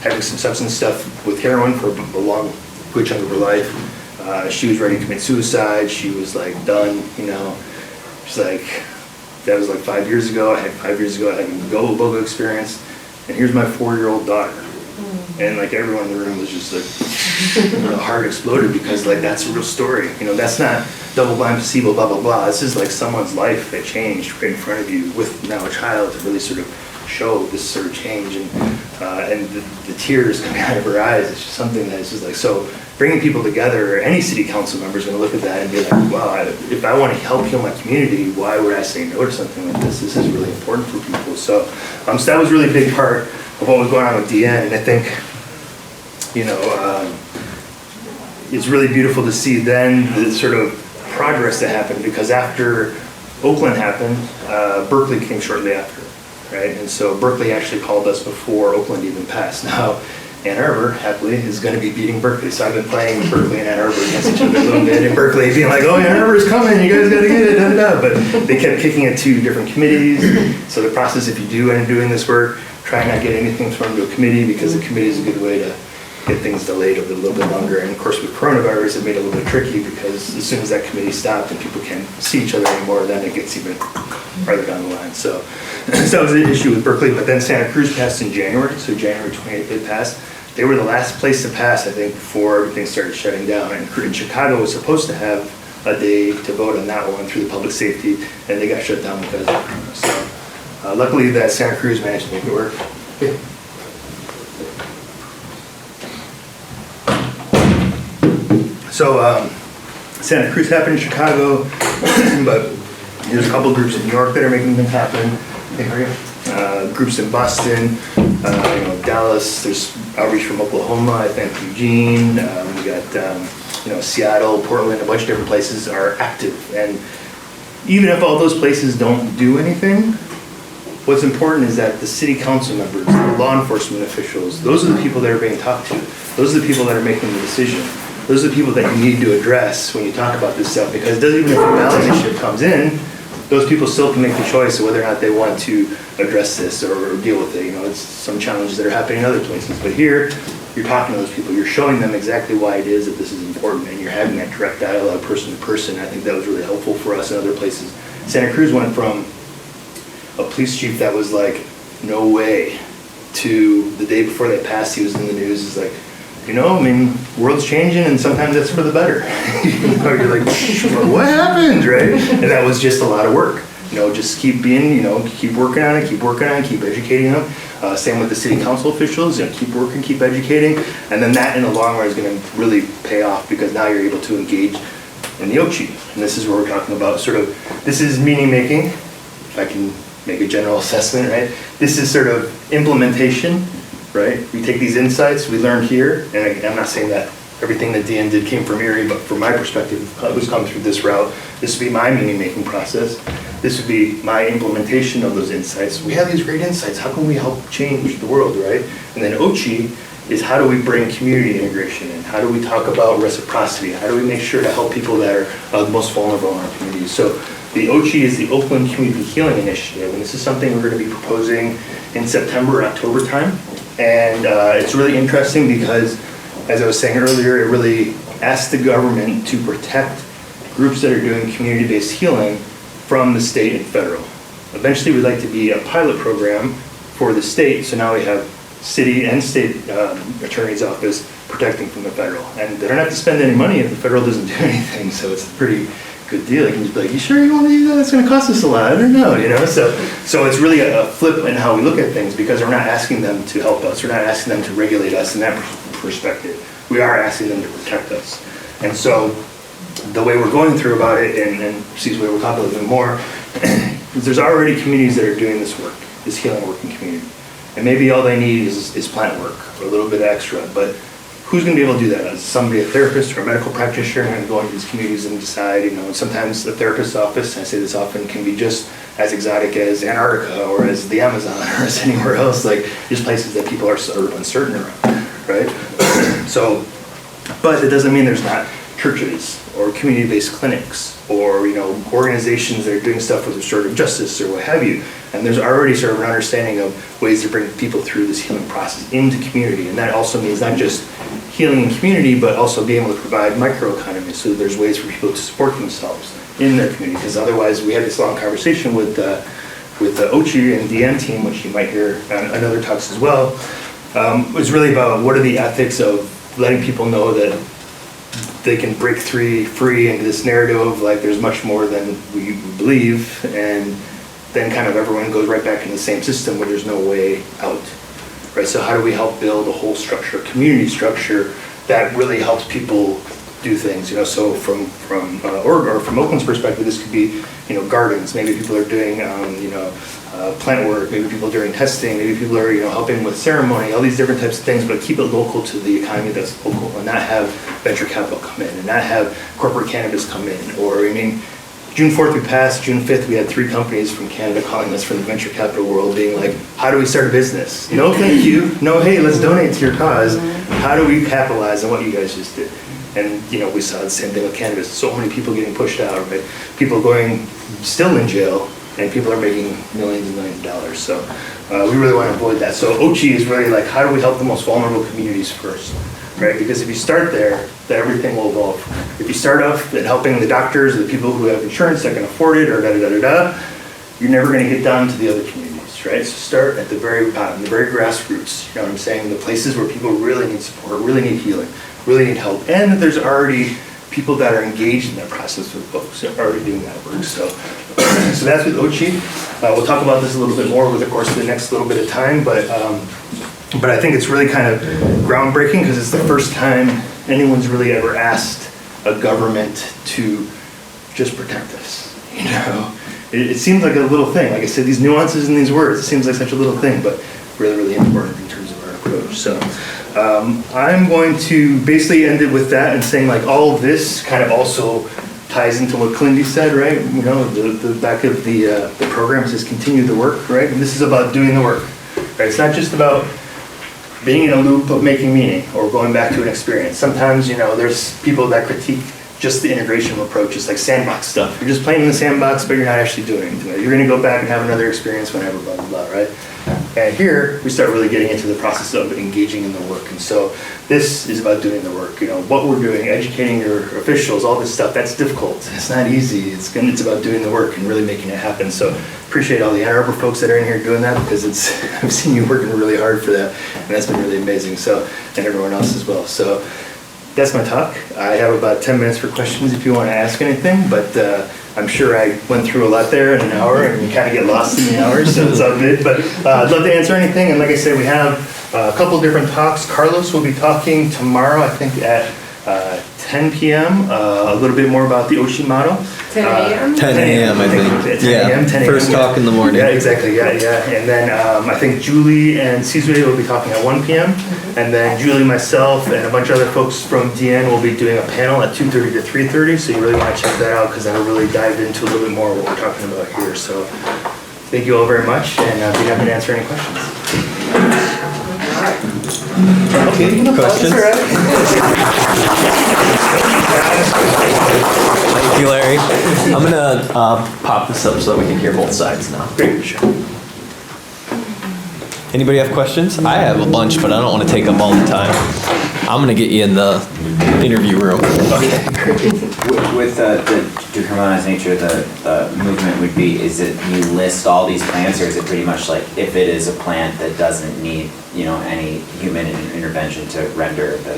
having some substance stuff with heroin for a long, good chunk of her life. She was ready to commit suicide. She was like done, She's like, that was like 5 years ago. I had a go experience, and here's my 4-year-old daughter. And like everyone in the room was just like, the heart exploded because like that's a real story. That's not double-blind placebo, blah, blah, blah. This is like someone's life that changed right in front of you with now a child to really sort of show this sort of change and the tears coming out of her eyes. It's just something that is just like, so bringing people together, any city council member is going to look at that and be like, wow, if I want to help heal my community, why would I say no to something like this? This is really important for people. So that was really a big part of what was going on with DN, and I think, it's really beautiful to see then the sort of progress that happened, because after Oakland happened, Berkeley came shortly after, right? And so Berkeley actually called us before Oakland even passed. Now, Ann Arbor, happily, is going to be beating Berkeley. So I've been playing Berkeley and Ann Arbor against each other a little bit, and Berkeley being like, oh, Ann Arbor's coming, you guys got to get it, da, da, da. But they kept kicking it to different committees. So the process, if you do end up doing this work, try not get anything thrown to a committee, because the committee is a good way to get things delayed a little bit longer. And of course with coronavirus, it made it a little bit tricky, because as soon as that committee stopped and people can't see each other anymore, then it gets even farther down the line. So that was an issue with Berkeley. But then Santa Cruz passed in January, so January 28th they passed. They were the last place to pass, I think, before everything started shutting down. And Chicago was supposed to have a day to vote on that one through the public safety, and they got shut down because of Corona. So luckily that Santa Cruz managed to make it work. Yeah. So Santa Cruz happened in Chicago, but there's a couple groups in New York that are making them happen. Hey, how are you? Groups in Boston, Dallas. There's outreach from Oklahoma, I think Eugene. We got Seattle, Portland. A bunch of different places are active. And even if all those places don't do anything, what's important is that the city council members, the law enforcement officials, those are the people that are being talked to. Those are the people that are making the decision. Those are the people that you need to address when you talk about this stuff, because even if a ballot initiative comes in, those people still can make the choice of whether or not they want to address this or deal with it. It's some challenges that are happening in other places. But here, you're talking to those people, you're showing them exactly why it is that this is important, and you're having that direct dialogue person to person. I think that was really helpful for us in other places. Santa Cruz went from a police chief that was like, no way, to the day before they passed, he was in the news, is like, world's changing, and sometimes that's for the better. You're like, what happened, right? And that was just a lot of work. Just keep being, keep working on it, keep educating them. Same with the city council officials, keep working, keep educating. And then that in the long run is going to really pay off, because now you're able to engage in the OCHI. And this is where we're talking about this is meaning making, if I can make a general assessment, right? This is sort of implementation. Right? We take these insights we learned here, and I'm not saying that everything that DN did came from Erie, but from my perspective, it was come through this route. This would be my meaning-making process. This would be my implementation of those insights. We have these great insights. How can we help change the world, right? And then OCHI is, how do we bring community integration in? How do we talk about reciprocity? How do we make sure to help people that are the most vulnerable in our communities? So the OCHI is the Oakland Community Healing Initiative, and this is something we're going to be proposing in September, October time. And it's really interesting because, as I was saying earlier, it really asks the government to protect groups that are doing community-based healing from the state and federal. Eventually, we'd like to be a pilot program for the state, so now we have city and state attorney's office protecting from the federal. And they don't have to spend any money if the federal doesn't do anything, so it's a pretty good deal. You can just be like, you sure you want to do that? It's going to cost us a lot. I don't know, you know? So it's really a flip in how we look at things because we're not asking them to help us. We're not asking them to regulate us in that perspective. We are asking them to protect us. And so the way we're going through about it, and Steve's way we'll talk a little bit more, is there's already communities that are doing this work, this healing working community. And maybe all they need is plant work or a little bit extra, but who's going to be able to do that? Is somebody, a therapist or a medical practitioner, going to go into these communities and decide, you know, and sometimes the therapist's office, and I say this often, can be just as exotic as Antarctica or as the Amazon or as anywhere else, like just places that people are uncertain around, right? So, but it doesn't mean there's not churches or community-based clinics or, you know, organizations that are doing stuff with restorative justice or what have you. And there's already sort of an understanding of ways to bring people through this healing process into community. And that also means not just healing in community, but also being able to provide microeconomies so that there's ways for people to support themselves in their community. Because otherwise, we had this long conversation with the Ochi and DN team, which you might hear on other talks as well. It was really about what are the ethics of letting people know that they can break free into this narrative of like there's much more than we believe, and then kind of everyone goes right back in the same system where there's no way out, right? So how do we help build a whole structure, community structure that really helps people do things, you know? So from Oakland's perspective, this could be, you know, gardens. Maybe people are doing, plant work. Maybe people are doing testing. Maybe people are, you know, helping with ceremony. All these different types of things, but keep it local to the economy that's local, and not have venture capital come in, and not have corporate cannabis come in. Or, I mean, June 4th we passed. June 5th we had 3 companies from Canada calling us from the venture capital world, being like, "How do we start a business?" No, thank you. No, hey, let's donate to your cause. How do we capitalize on what you guys just did? And, you know, we saw the same thing with cannabis. So many people getting pushed out, right? People going still in jail, and people are making millions and millions of dollars. So we really want to avoid that. So Ochi is really like, how do we help the most vulnerable communities first, right? Because if you start there, then everything will evolve. If you start off at helping the doctors, the people who have insurance that can afford it, or da-da-da-da-da, you're never going to get down to the other communities, right? So start at the very bottom, the very grassroots, you know what I'm saying? The places where people really need support, really need healing, really need help, and there's already people that are engaged in that process with folks that are already doing that work. So that's with Ochi. We'll talk about this a little bit more over the course of the next little bit of time, but I think it's really kind of groundbreaking because it's the first time anyone's really ever asked a government to just protect us. You know, it seems like a little thing. Like I said, these nuances in these words, it seems like such a little thing, but really, really important in terms of our approach. So I'm going to basically end it with that and saying like all of this kind of also ties into what Clindy said, right? You know, the back of the program says continue the work, right? And this is about doing the work, right? It's not just about being in a loop of making meaning or going back to an experience. Sometimes, you know, there's people that critique just the integration approach. It's like sandbox stuff. You're just playing in the sandbox, but you're not actually doing anything. You're gonna go back and have another experience whenever, blah, blah, blah, right? And here, we start really getting into the process of engaging in the work. And so this is about doing the work. You know, what we're doing, educating your officials, all this stuff, that's difficult. It's not easy. It's about doing the work and really making it happen. So appreciate all the Ann Arbor folks that are in here doing that, because I've seen you working really hard for that, and that's been really amazing. So, and everyone else as well. So that's my talk. I have about 10 minutes for questions if you want to ask anything, but I'm sure I went through a lot there in an hour, and you kind of get lost in the hours, so it's all good. But I'd love to answer anything, and like I said, we have a couple different talks. Carlos will be talking tomorrow, I think at 10 p.m., a little bit more about the Ochi model. 10 a.m.? 10 a.m. I think. 10 a.m., 10 a.m. First talk in the morning. Yeah, exactly, yeah. And then I think Julie and Cesare will be talking at 1 p.m. And then Julie, myself, and a bunch of other folks from DN will be doing a panel at 2:30 to 3:30. So you really want to check that out, because that'll really dive into a little bit more of what we're talking about here. So thank you all very much, and I'll be happy to answer any questions. Okay, Questions? Thank you, Larry. I'm gonna pop this up so that we can hear both sides now. Great, sure. Anybody have questions? I have a bunch, but I don't want to take up all the time. I'm gonna get you in the interview room. With the Decrim Nature, the movement would be, is it you list all these plants, or is it pretty much like if it is a plant that doesn't need, you know, any human intervention to render the,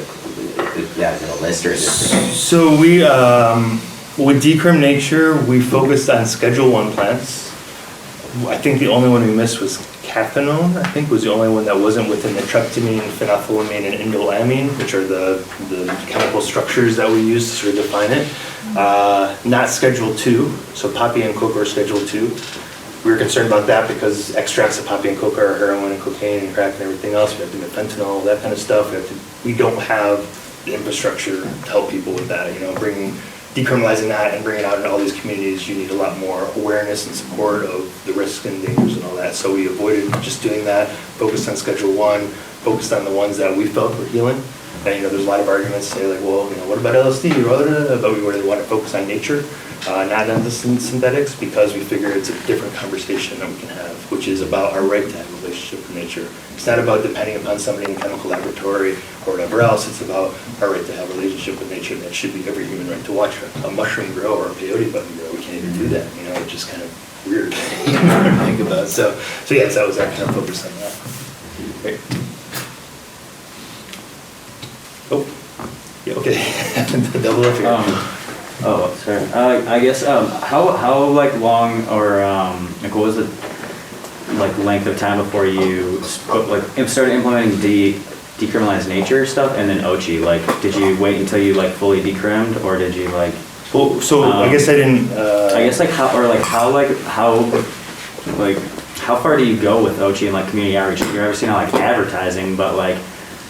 is it a list, or is it? So we, With Decrim Nature, we focused on Schedule 1 plants. I think the only one we missed was cathinone, I think was the only one that wasn't within the tryptamine, phenethylamine, and indolamine, which are the chemical structures that we use to sort of define it. Not Schedule 2, so poppy and coca are Schedule 2. We were concerned about that because extracts of poppy and coca are heroin and cocaine and crack and everything else. We have to get fentanyl, that kind of stuff. We don't have the infrastructure to help people with that. Decriminalizing that and bringing it out into all these communities, you need a lot more awareness and support of the risks and dangers and all that. So we avoided just doing that, focused on Schedule 1, focused on the ones that we felt were healing. And there's a lot of arguments say like, well, what about LSD? But we really want to focus on nature, not on the synthetics, because we figure it's a different conversation that we can have, which is about our right to have a relationship with nature. It's not about depending upon somebody in a chemical laboratory or whatever else. It's about our right to have a relationship with nature. That should be every human right to watch a mushroom grow or a peyote button grow. We can't even do that, which is kind of weird to think about. So yes, that was our kind of focus on that. Great. Oh, yeah, okay. Double up here. Sorry. I guess how like long or like what was the like length of time before you started implementing decriminalized nature stuff and then OCHI? Like, did you wait until you like fully decrimmed, or did you like? Well, so I guess I didn't. I guess like how far do you go with OCHI and like community outreach? You're obviously not like advertising, but like.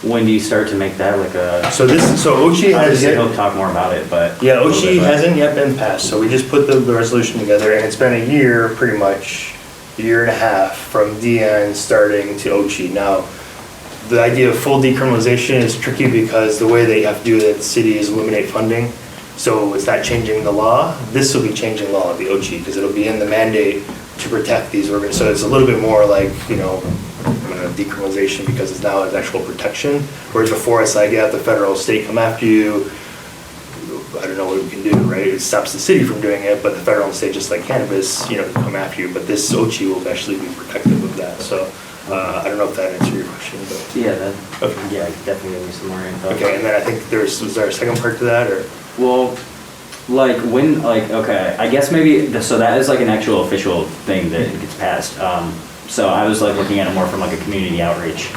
When do you start to make that like a? So OCHI has yet. He'll talk more about it, but yeah, OCHI hasn't yet been passed. So we just put the resolution together, and it's been a year, pretty much, a year and a half from DN starting to OCHI. Now, the idea of full decriminalization is tricky because the way they have to do it at the city is eliminate funding. So it's not changing the law. This will be changing law at the OCHI because it'll be in the mandate to protect these organs. So it's a little bit more like decriminalization because it's now an actual protection. Whereas before it's like, the federal, state come after you. I don't know what we can do, right? It stops the city from doing it, but the federal and state, just like cannabis, come after you. But this OCHI will actually be protective of that. So I don't know if that answered your question, but yeah, definitely give me some more info. Okay, and then I think was there a second part to that, or? Well, like when, okay, I guess maybe so that is like an actual official thing that gets passed. So I was like looking at it more from like a community outreach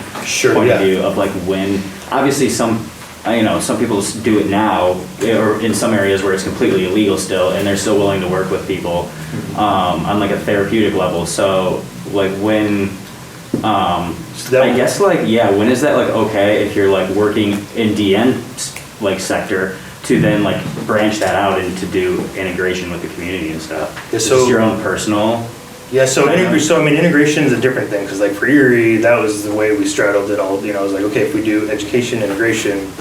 point of view of like when, obviously some people do it now or in some areas where it's completely illegal still and they're still willing to work with people on like a therapeutic level. So like when, I guess like, when is that like okay if you're like working in DN like sector to then like branch that out and to do integration with the community and stuff? Yeah, so just your own personal. Yeah, integration is a different thing, because like for Erie, that was the way we straddled it all. I was like, okay, if we do education integration,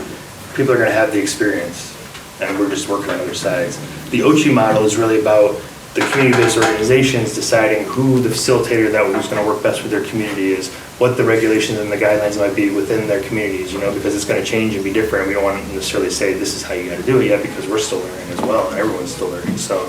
people are gonna have the experience, and we're just working on other sides. The OCHI model is really about the community-based organizations deciding who the facilitator that was gonna work best with their community is, what the regulations and the guidelines might be within their communities, because it's gonna change and be different. We don't want to necessarily say this is how you gotta do it yet, because we're still learning as well, and everyone's still learning. So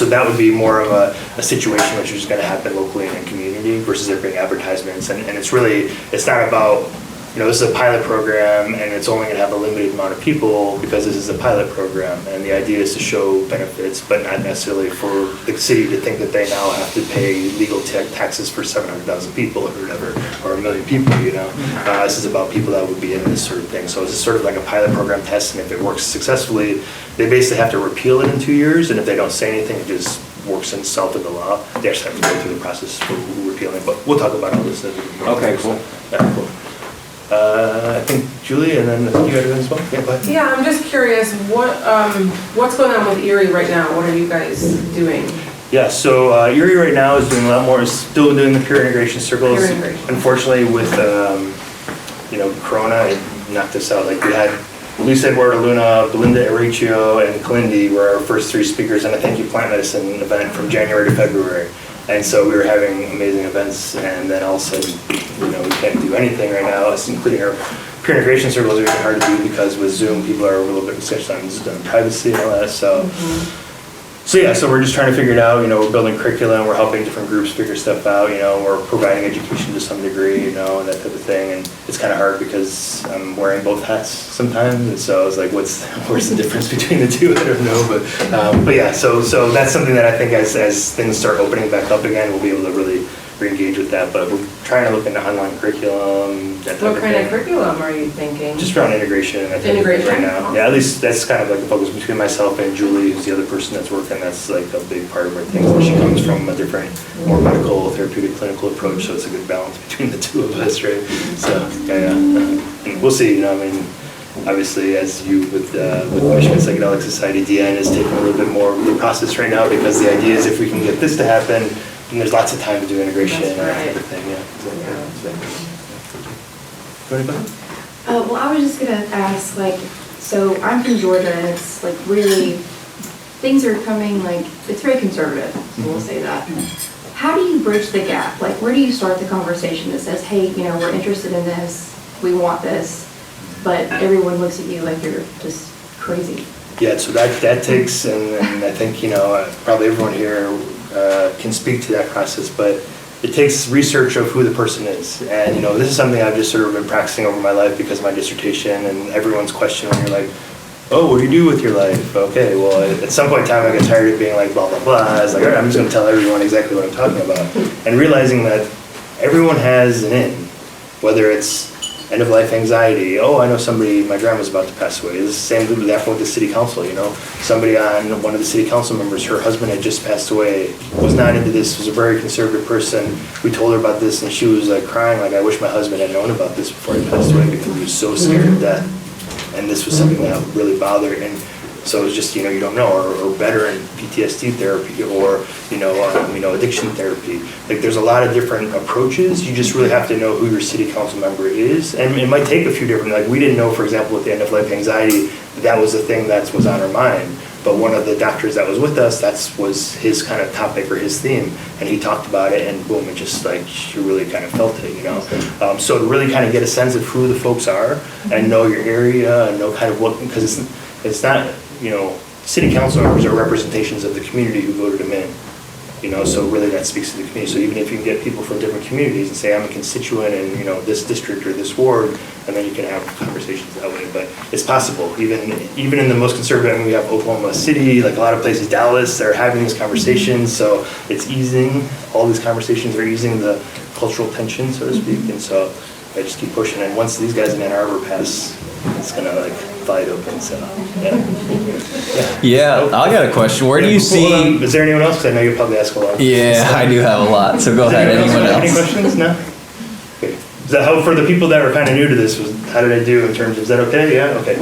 that would be more of a situation which is gonna happen locally in a community versus there being advertisements. And it's not about, this is a pilot program and it's only gonna have a limited amount of people because this is a pilot program. And the idea is to show benefits, but not necessarily for the city to think that they now have to pay legal taxes for 700,000 people or whatever, or 1 million people, This is about people that would be in this sort of thing. So it's sort of like a pilot program test, and if it works successfully, they basically have to repeal it in 2 years, and if they don't say anything, it just works itself in the law. They actually have to go through the process for repealing, but we'll talk about all this. Okay, cool. Yeah, cool. I think Julie, and then I think you had it as well. Yeah, go ahead. Yeah, I'm just curious, what's going on with Erie right now? What are you guys doing? Yeah, so Erie right now is doing a lot more, is still doing the peer integration circles. Peer integration. Unfortunately, with Corona, it knocked us out. Like we had Luis Eduardo Luna, Belinda Ericcio, and Kalindi were our first 3 speakers on a Thank You Plant Medicine event from January to February. And so we were having amazing events, and then all of a sudden, we can't do anything right now, including our peer integration circles are really hard to do because with Zoom, people are a little bit restricted on privacy and all that. So So we're just trying to figure it out, we're building curriculum, we're helping different groups figure stuff out, we're providing education to some degree, and that type of thing, and it's kind of hard because I'm wearing both hats sometimes, and so I was like, where's the difference between the two? I don't know, but yeah, so that's something that I think as things start opening back up again, we'll be able to really re-engage with that, but we're trying to look into online curriculum, that type What of kind thing. of curriculum are you thinking? Just around integration, I think, Integration? right now. Yeah, at least that's kind of like the focus between myself and Julie, who's the other person that's working. That's like a big part of our thing. She comes from a different, more medical, therapeutic, clinical approach, so it's a good balance between the two of us, right? So, yeah. And we'll see, obviously, as you with the Michigan Psychedelic Society, DN is taking a little bit more of the process right now, because the idea is if we can get this to happen, then there's lots of time to do integration and that type of thing, Well, I was just gonna ask, so I'm from Georgia, and it's really, things are coming, it's very conservative, so we'll say that. How do you bridge the gap? Where do you start the conversation that says, hey, we're interested in this, we want this, but everyone looks at you like you're just crazy? Yeah, so that takes, and I think, probably everyone here can speak to that process, but it takes research of who the person is. And, this is something I've just sort of been practicing over my life because of my dissertation, and everyone's question when you're like, oh, what do you do with your life? Okay, well, at some point in time, I get tired of being like, blah, blah, blah. I was like, all right, I'm just going to tell everyone exactly what I'm talking about. And realizing that everyone has an in, whether it's end-of-life anxiety. Oh, I know somebody, my grandma's about to pass away. It's the same with the city council, Somebody on, one of the city council members, her husband had just passed away, was not into this, was a very conservative person. We told her about this, and she was crying, I wish my husband had known about this before he passed away, because he was so scared of death. And this was something that really bothered. And so it's just, you don't know, or better in PTSD therapy, or, addiction therapy. There's a lot of different approaches. You just really have to know who your city council member is. And it might take a few different, we didn't know, for example, with the end-of-life anxiety, that was the thing that was on our mind. But one of the doctors that was with us, that was his kind of topic or his theme. And he talked about it, and boom, it just she really kind of felt it, So to really kind of get a sense of who the folks are, and know your area, and know kind of what, because it's not, city council members are representations of the community who voted them in. So really that speaks to the community. So even if you can get people from different communities and say, I'm a constituent in, this district or this ward, and then you can have conversations that way. But it's possible, even in the most conservative, we have Oklahoma City, a lot of places, Dallas, they're having these conversations. So it's easing, all these conversations are easing the cultural tension, so to speak. And so I just keep pushing. And once these guys in Ann Arbor pass, it's gonna fly it open. So Yeah, I got a question. Where do you see? Is there anyone else? Because I know you'll probably ask a lot. Yeah, I do have a lot. So go ahead. Anyone Any else? questions? No. Okay. Does that help for the people that were kind of new to this? How did I do in terms of? Is that okay? Yeah. Okay.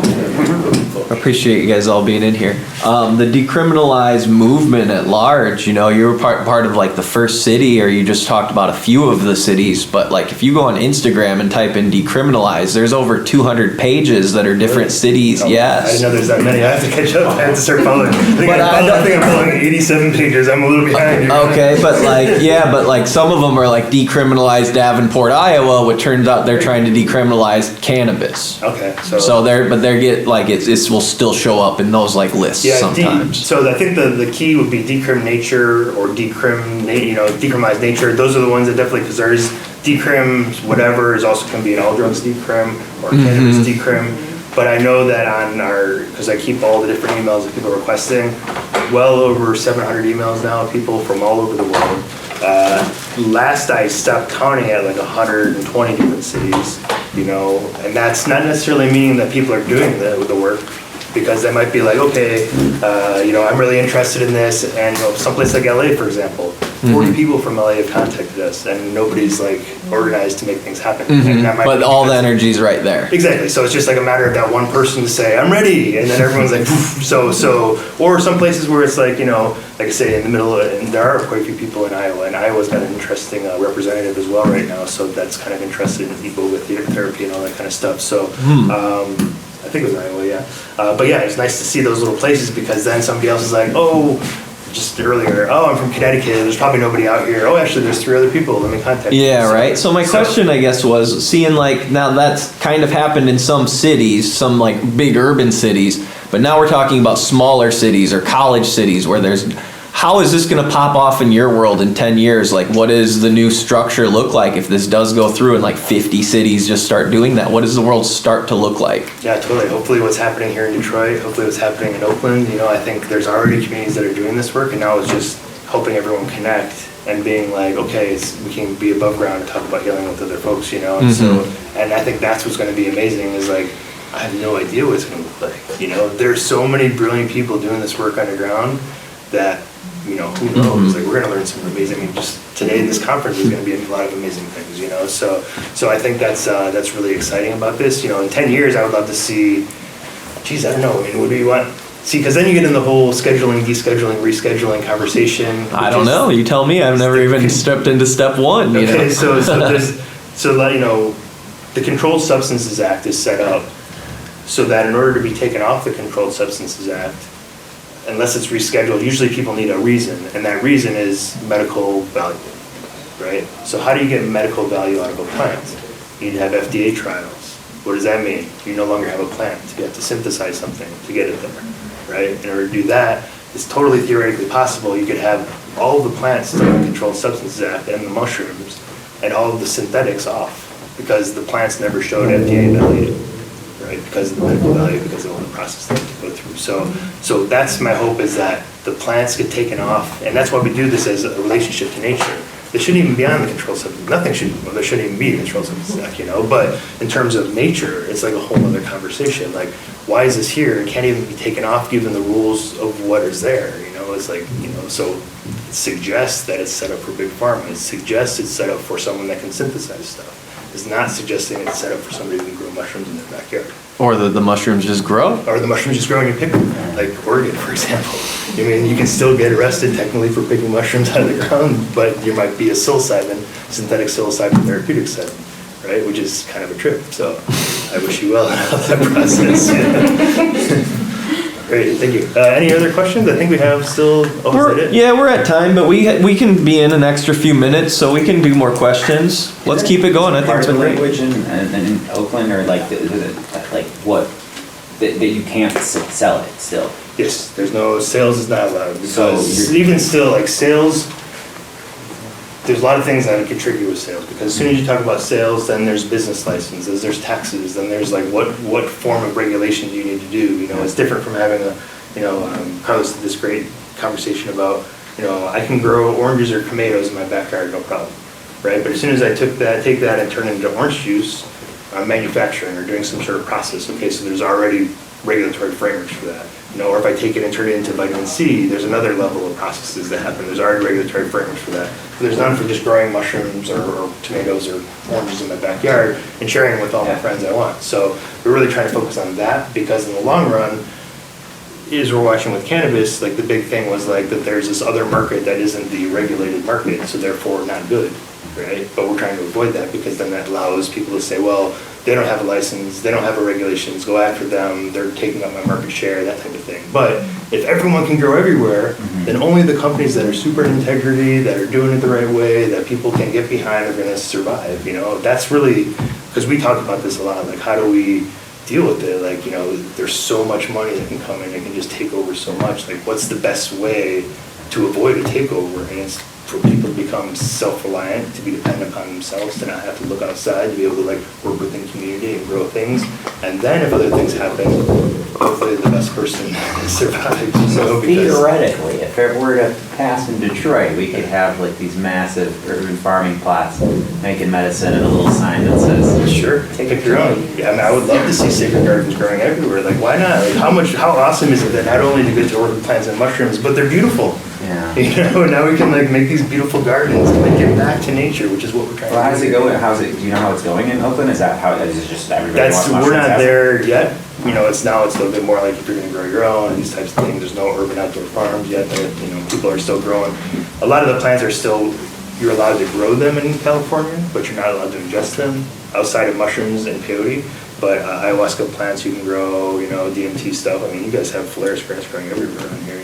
I appreciate you guys all being in here. The decriminalized movement at large, you were part of the first city, or you just talked about a few of the cities, but if you go on Instagram and type in decriminalized, there's over 200 pages that are different cities. Yes. I didn't know there's that many. I have to catch up. I have to start following. I think I'm following 87 pages. I'm a little behind you. Okay, but some of them are decriminalized Davenport, Iowa, which turns out they're trying to decriminalize cannabis. Okay. So they get it will still show up in those lists sometimes. So I think the key would be Decrim Nature or Decrimized Nature. Those are the ones that definitely, because there's Decrim whatever is also can be an all drugs Decrim or cannabis Decrim. But I know that on because I keep all the different emails that people are requesting, well over 700 emails now of people from all over the world. Last I stopped counting at 120 different cities, and that's not necessarily meaning that people are doing the work, because they might be okay, I'm really interested in this, and someplace like LA, for example, 40 people from LA have contacted us, and nobody's organized to make things happen. And that might But be all the energy's right there. Exactly. So it's just a matter of that one person to say, I'm ready. And then everyone's or some places where it's like I say in the middle, and there are quite a few people in Iowa, and Iowa's got an interesting representative as well right now. So that's kind of interested in people with therapy and all that kind of stuff. So I think it was Iowa, yeah. But yeah, it's nice to see those little places, because then somebody else is like, oh, just earlier, oh, I'm from Connecticut, there's probably nobody out here. Oh, actually, there's 3 other people, let me contact you. Yeah, right. So my question, I guess, was seeing now that's kind of happened in some cities, some big urban cities, But now we're talking about smaller cities or college cities where how is this going to pop off in your world in 10 years? Like, what does the new structure look like if this does go through and like 50 cities just start doing that? What does the world start to look like? Yeah, totally. Hopefully what's happening here in Detroit, hopefully what's happening in Oakland, I think there's already communities that are doing this work, and now it's just helping everyone connect and being like, okay, we can be above ground and talk about healing with other folks, and so, and I think that's what's going to be amazing is like, I have no idea what it's going to look like, There's so many brilliant people doing this work underground that, who knows, like we're going to learn some amazing, just today this conference is going to be a lot of amazing things, so I think that's really exciting about this, in 10 years I would love to see, geez, I don't know, what do you want? See, because then you get in the whole scheduling, descheduling, rescheduling conversation. I don't know. You tell me. I've never even stepped into step one. Okay, so the Controlled Substances Act is set up so that in order to be taken off the Controlled Substances Act, unless it's rescheduled, usually people need a reason, and that reason is medical value, right? So how do you get medical value out of a plant? You need to have FDA trials. What does that mean? You no longer have a plant. You have to synthesize something to get it there, right? In order to do that, it's totally theoretically possible. You could have all of the plants in the Controlled Substances Act and the mushrooms and all of the synthetics off because the plants never showed FDA value, right? Because of the medical value, because of all the process they have to go through. So that's my hope is that the plants get taken off, and that's why we do this as a relationship to nature. They shouldn't even be on the Controlled Substances. There shouldn't even be a Controlled Substances Act, But in terms of nature, it's like a whole other conversation. Like, why is this here? It can't even be taken off given the rules of what is there, It's like, so it suggests that it's set up for big pharma. It suggests it's set up for someone that can synthesize stuff. It's not suggesting it's set up for somebody who can grow mushrooms in their backyard. Or the mushrooms just grow. Or the mushrooms just grow and you pick them, like Oregon, for example. You can still get arrested technically for picking mushrooms out of the ground, but there might be a psilocybin, synthetic psilocybin therapeutic setting, right? Which is kind of a trip. So I wish you well in that process. Great, thank you. Any other questions? I think we have still. Is that it? Yeah, we're at time, but we can be in an extra few minutes, so we can do more questions. Let's keep it going. I think it's been great. Language in Oakland, or like what that you can't sell it still. Yes, there's no sales is not allowed because So even still like sales. There's a lot of things that could trigger you with sales because as soon as you talk about sales, then there's business licenses, there's taxes, then there's like what form of regulation do you need to do? It's different from having Carlos did this great conversation about, I can grow oranges or tomatoes in my backyard, no problem, right? But as soon as I take that and turn it into orange juice, I'm manufacturing or doing some sort of process. Okay, so there's already regulatory frameworks for that. Or if I take it and turn it into vitamin C, there's another level of processes that happen. There's already regulatory frameworks for that. But there's none for just growing mushrooms or tomatoes or oranges in my backyard and sharing them with all my friends I want. So we're really trying to focus on that because in the long run, as we're watching with cannabis, like the big thing was like that there's this other market that isn't the regulated market, so therefore not good, right? But we're trying to avoid that because then that allows people to say, well, they don't have a license, they don't have a regulations, go after them, they're taking up my market share, that type of thing. But if everyone can grow everywhere, then only the companies that are super in integrity, that are doing it the right way, that people can get behind are gonna survive, That's really, because we talk about this a lot, like how do we deal with it? Like, there's so much money that can come in, it can just take over so much. Like, what's the best way to avoid a takeover? And it's for people to become self-reliant, to be dependent upon themselves, to not have to look outside, to be able to like work within community and grow things. And then if other things happen, hopefully the best person survives. So theoretically, if it were to pass in Detroit, we could have like these massive urban farming plots making medicine and a little sign that says, sure, take your own. Yeah, I would love to see sacred gardens growing everywhere. Like, why not? Like, how awesome is it that not only do we get to work with plants and mushrooms, but they're beautiful. Yeah. Now we can like make these beautiful gardens and like get back to nature, which is what we're trying to do. Well, how does it go? Do you know how it's going in Oakland? Is that how, is it just everybody wants mushrooms? We're not there yet. It's a little bit more like if you're gonna grow your own and these types of things. There's no urban outdoor farms yet that, people are still growing. A lot of the plants are still, you're allowed to grow them in California, but you're not allowed to ingest them outside of mushrooms and peyote. But ayahuasca plants you can grow, DMT stuff. I mean, you guys have Phalaris grass growing everywhere around here,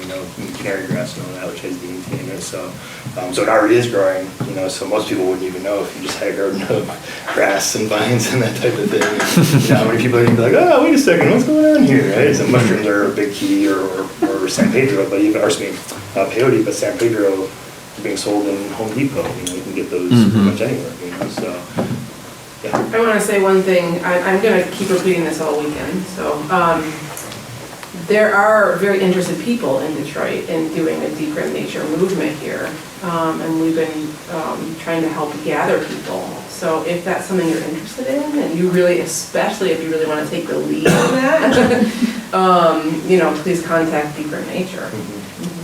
canary grass and all that, which has DMT in it. So it already is growing, so most people wouldn't even know if you just had a garden of grass and vines and that type of thing. How many people are going to be like, oh, wait a second, what's going on here, right? So mushrooms are a big key, or San Pedro, but even, peyote, but San Pedro is being sold in Home Depot. You can get those pretty much anywhere, so. Yeah. I want to say one thing. I'm going to keep repeating this all weekend. So there are very interested people in Detroit in doing a Decrim Nature movement here, and we've been trying to help gather people. So if that's something you're interested in, and you really, especially if you really want to take the lead on that, please contact Decrim Nature.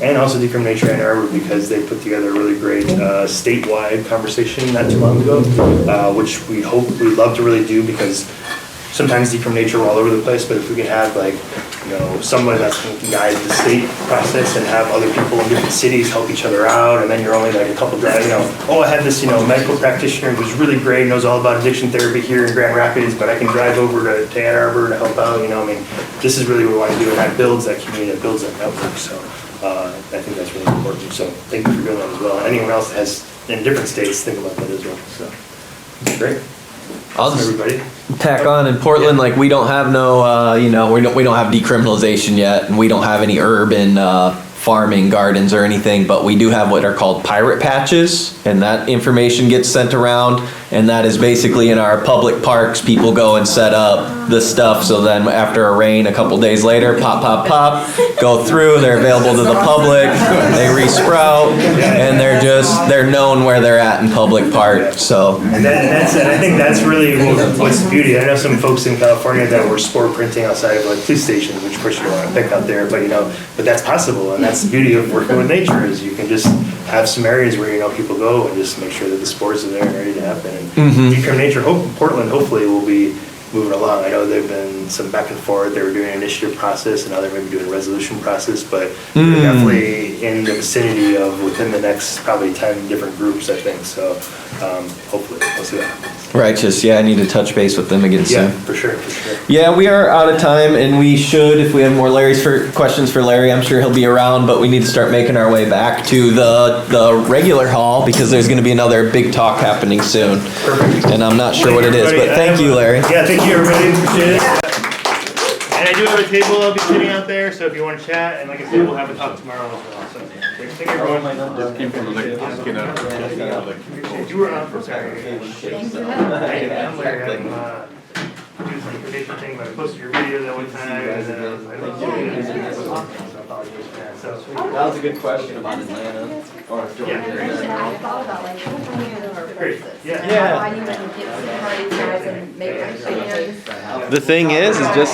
And also Decrim Nature Ann Arbor, because they put together a really great statewide conversation not too long ago, which we'd love to really do, because sometimes Decrim Nature we're all over the place, but if we can have somebody that can guide the state process and have other people in different cities help each other out, and then you're only like a couple drives, I have this medical practitioner who's really great, knows all about addiction therapy here in Grand Rapids, but I can drive over to Ann Arbor to help out, this is really what we want to do, and that builds that community, that builds that network, so I think that's really important, so thank you for doing that as well, and anyone else that has in different states, think about that as well, so, great. I'll just everybody. tack on in Portland, like we don't have no, we don't have decriminalization yet, and we don't have any urban farming gardens or anything, but we do have what are called pirate patches, and that information gets sent around, and that is basically in our public parks. People go and set up the stuff, so then after a rain, a couple days later, pop, go through, they're available to the public, they resprout, and they're known where they're at in public parks, so. And I think that's really what's the beauty. I know some folks in California that were spore printing outside of police stations, which of course you don't want to pick out there, but that's possible, and that's the beauty of working with nature, is you can just have some areas where people go and just make sure that the spores are there and ready to happen. And Decrim Nature, Portland, hopefully will be moving along. I know there've been some back and forth. They were doing an initiative process, and now they're maybe doing a resolution process, but they're definitely in the vicinity of within the next probably 10 different groups, I think. So hopefully we'll see what happens. Righteous, yeah, I need to touch base with them again soon. Yeah, for sure. Yeah, we are out of time, and we should, if we have more questions for Larry, I'm sure he'll be around, but we need to start making our way back to the regular hall, because there's going to be another big talk happening soon. Perfect. And I'm not sure what it is, but thank you, Larry. Yeah, thank you, everybody. Appreciate it. And I do have a table I'll be sitting out there, so if you want to chat, and like I said, we'll have a talk tomorrow as well. So, thank you, everyone. You were on for Saturday. Thanks for I'm Larry. I'm doing some information thing, but I posted your video that one time, and then I was like, That was a good question about Atlanta. I thought about Great. why you wouldn't get some parties guys and make them. The thing is just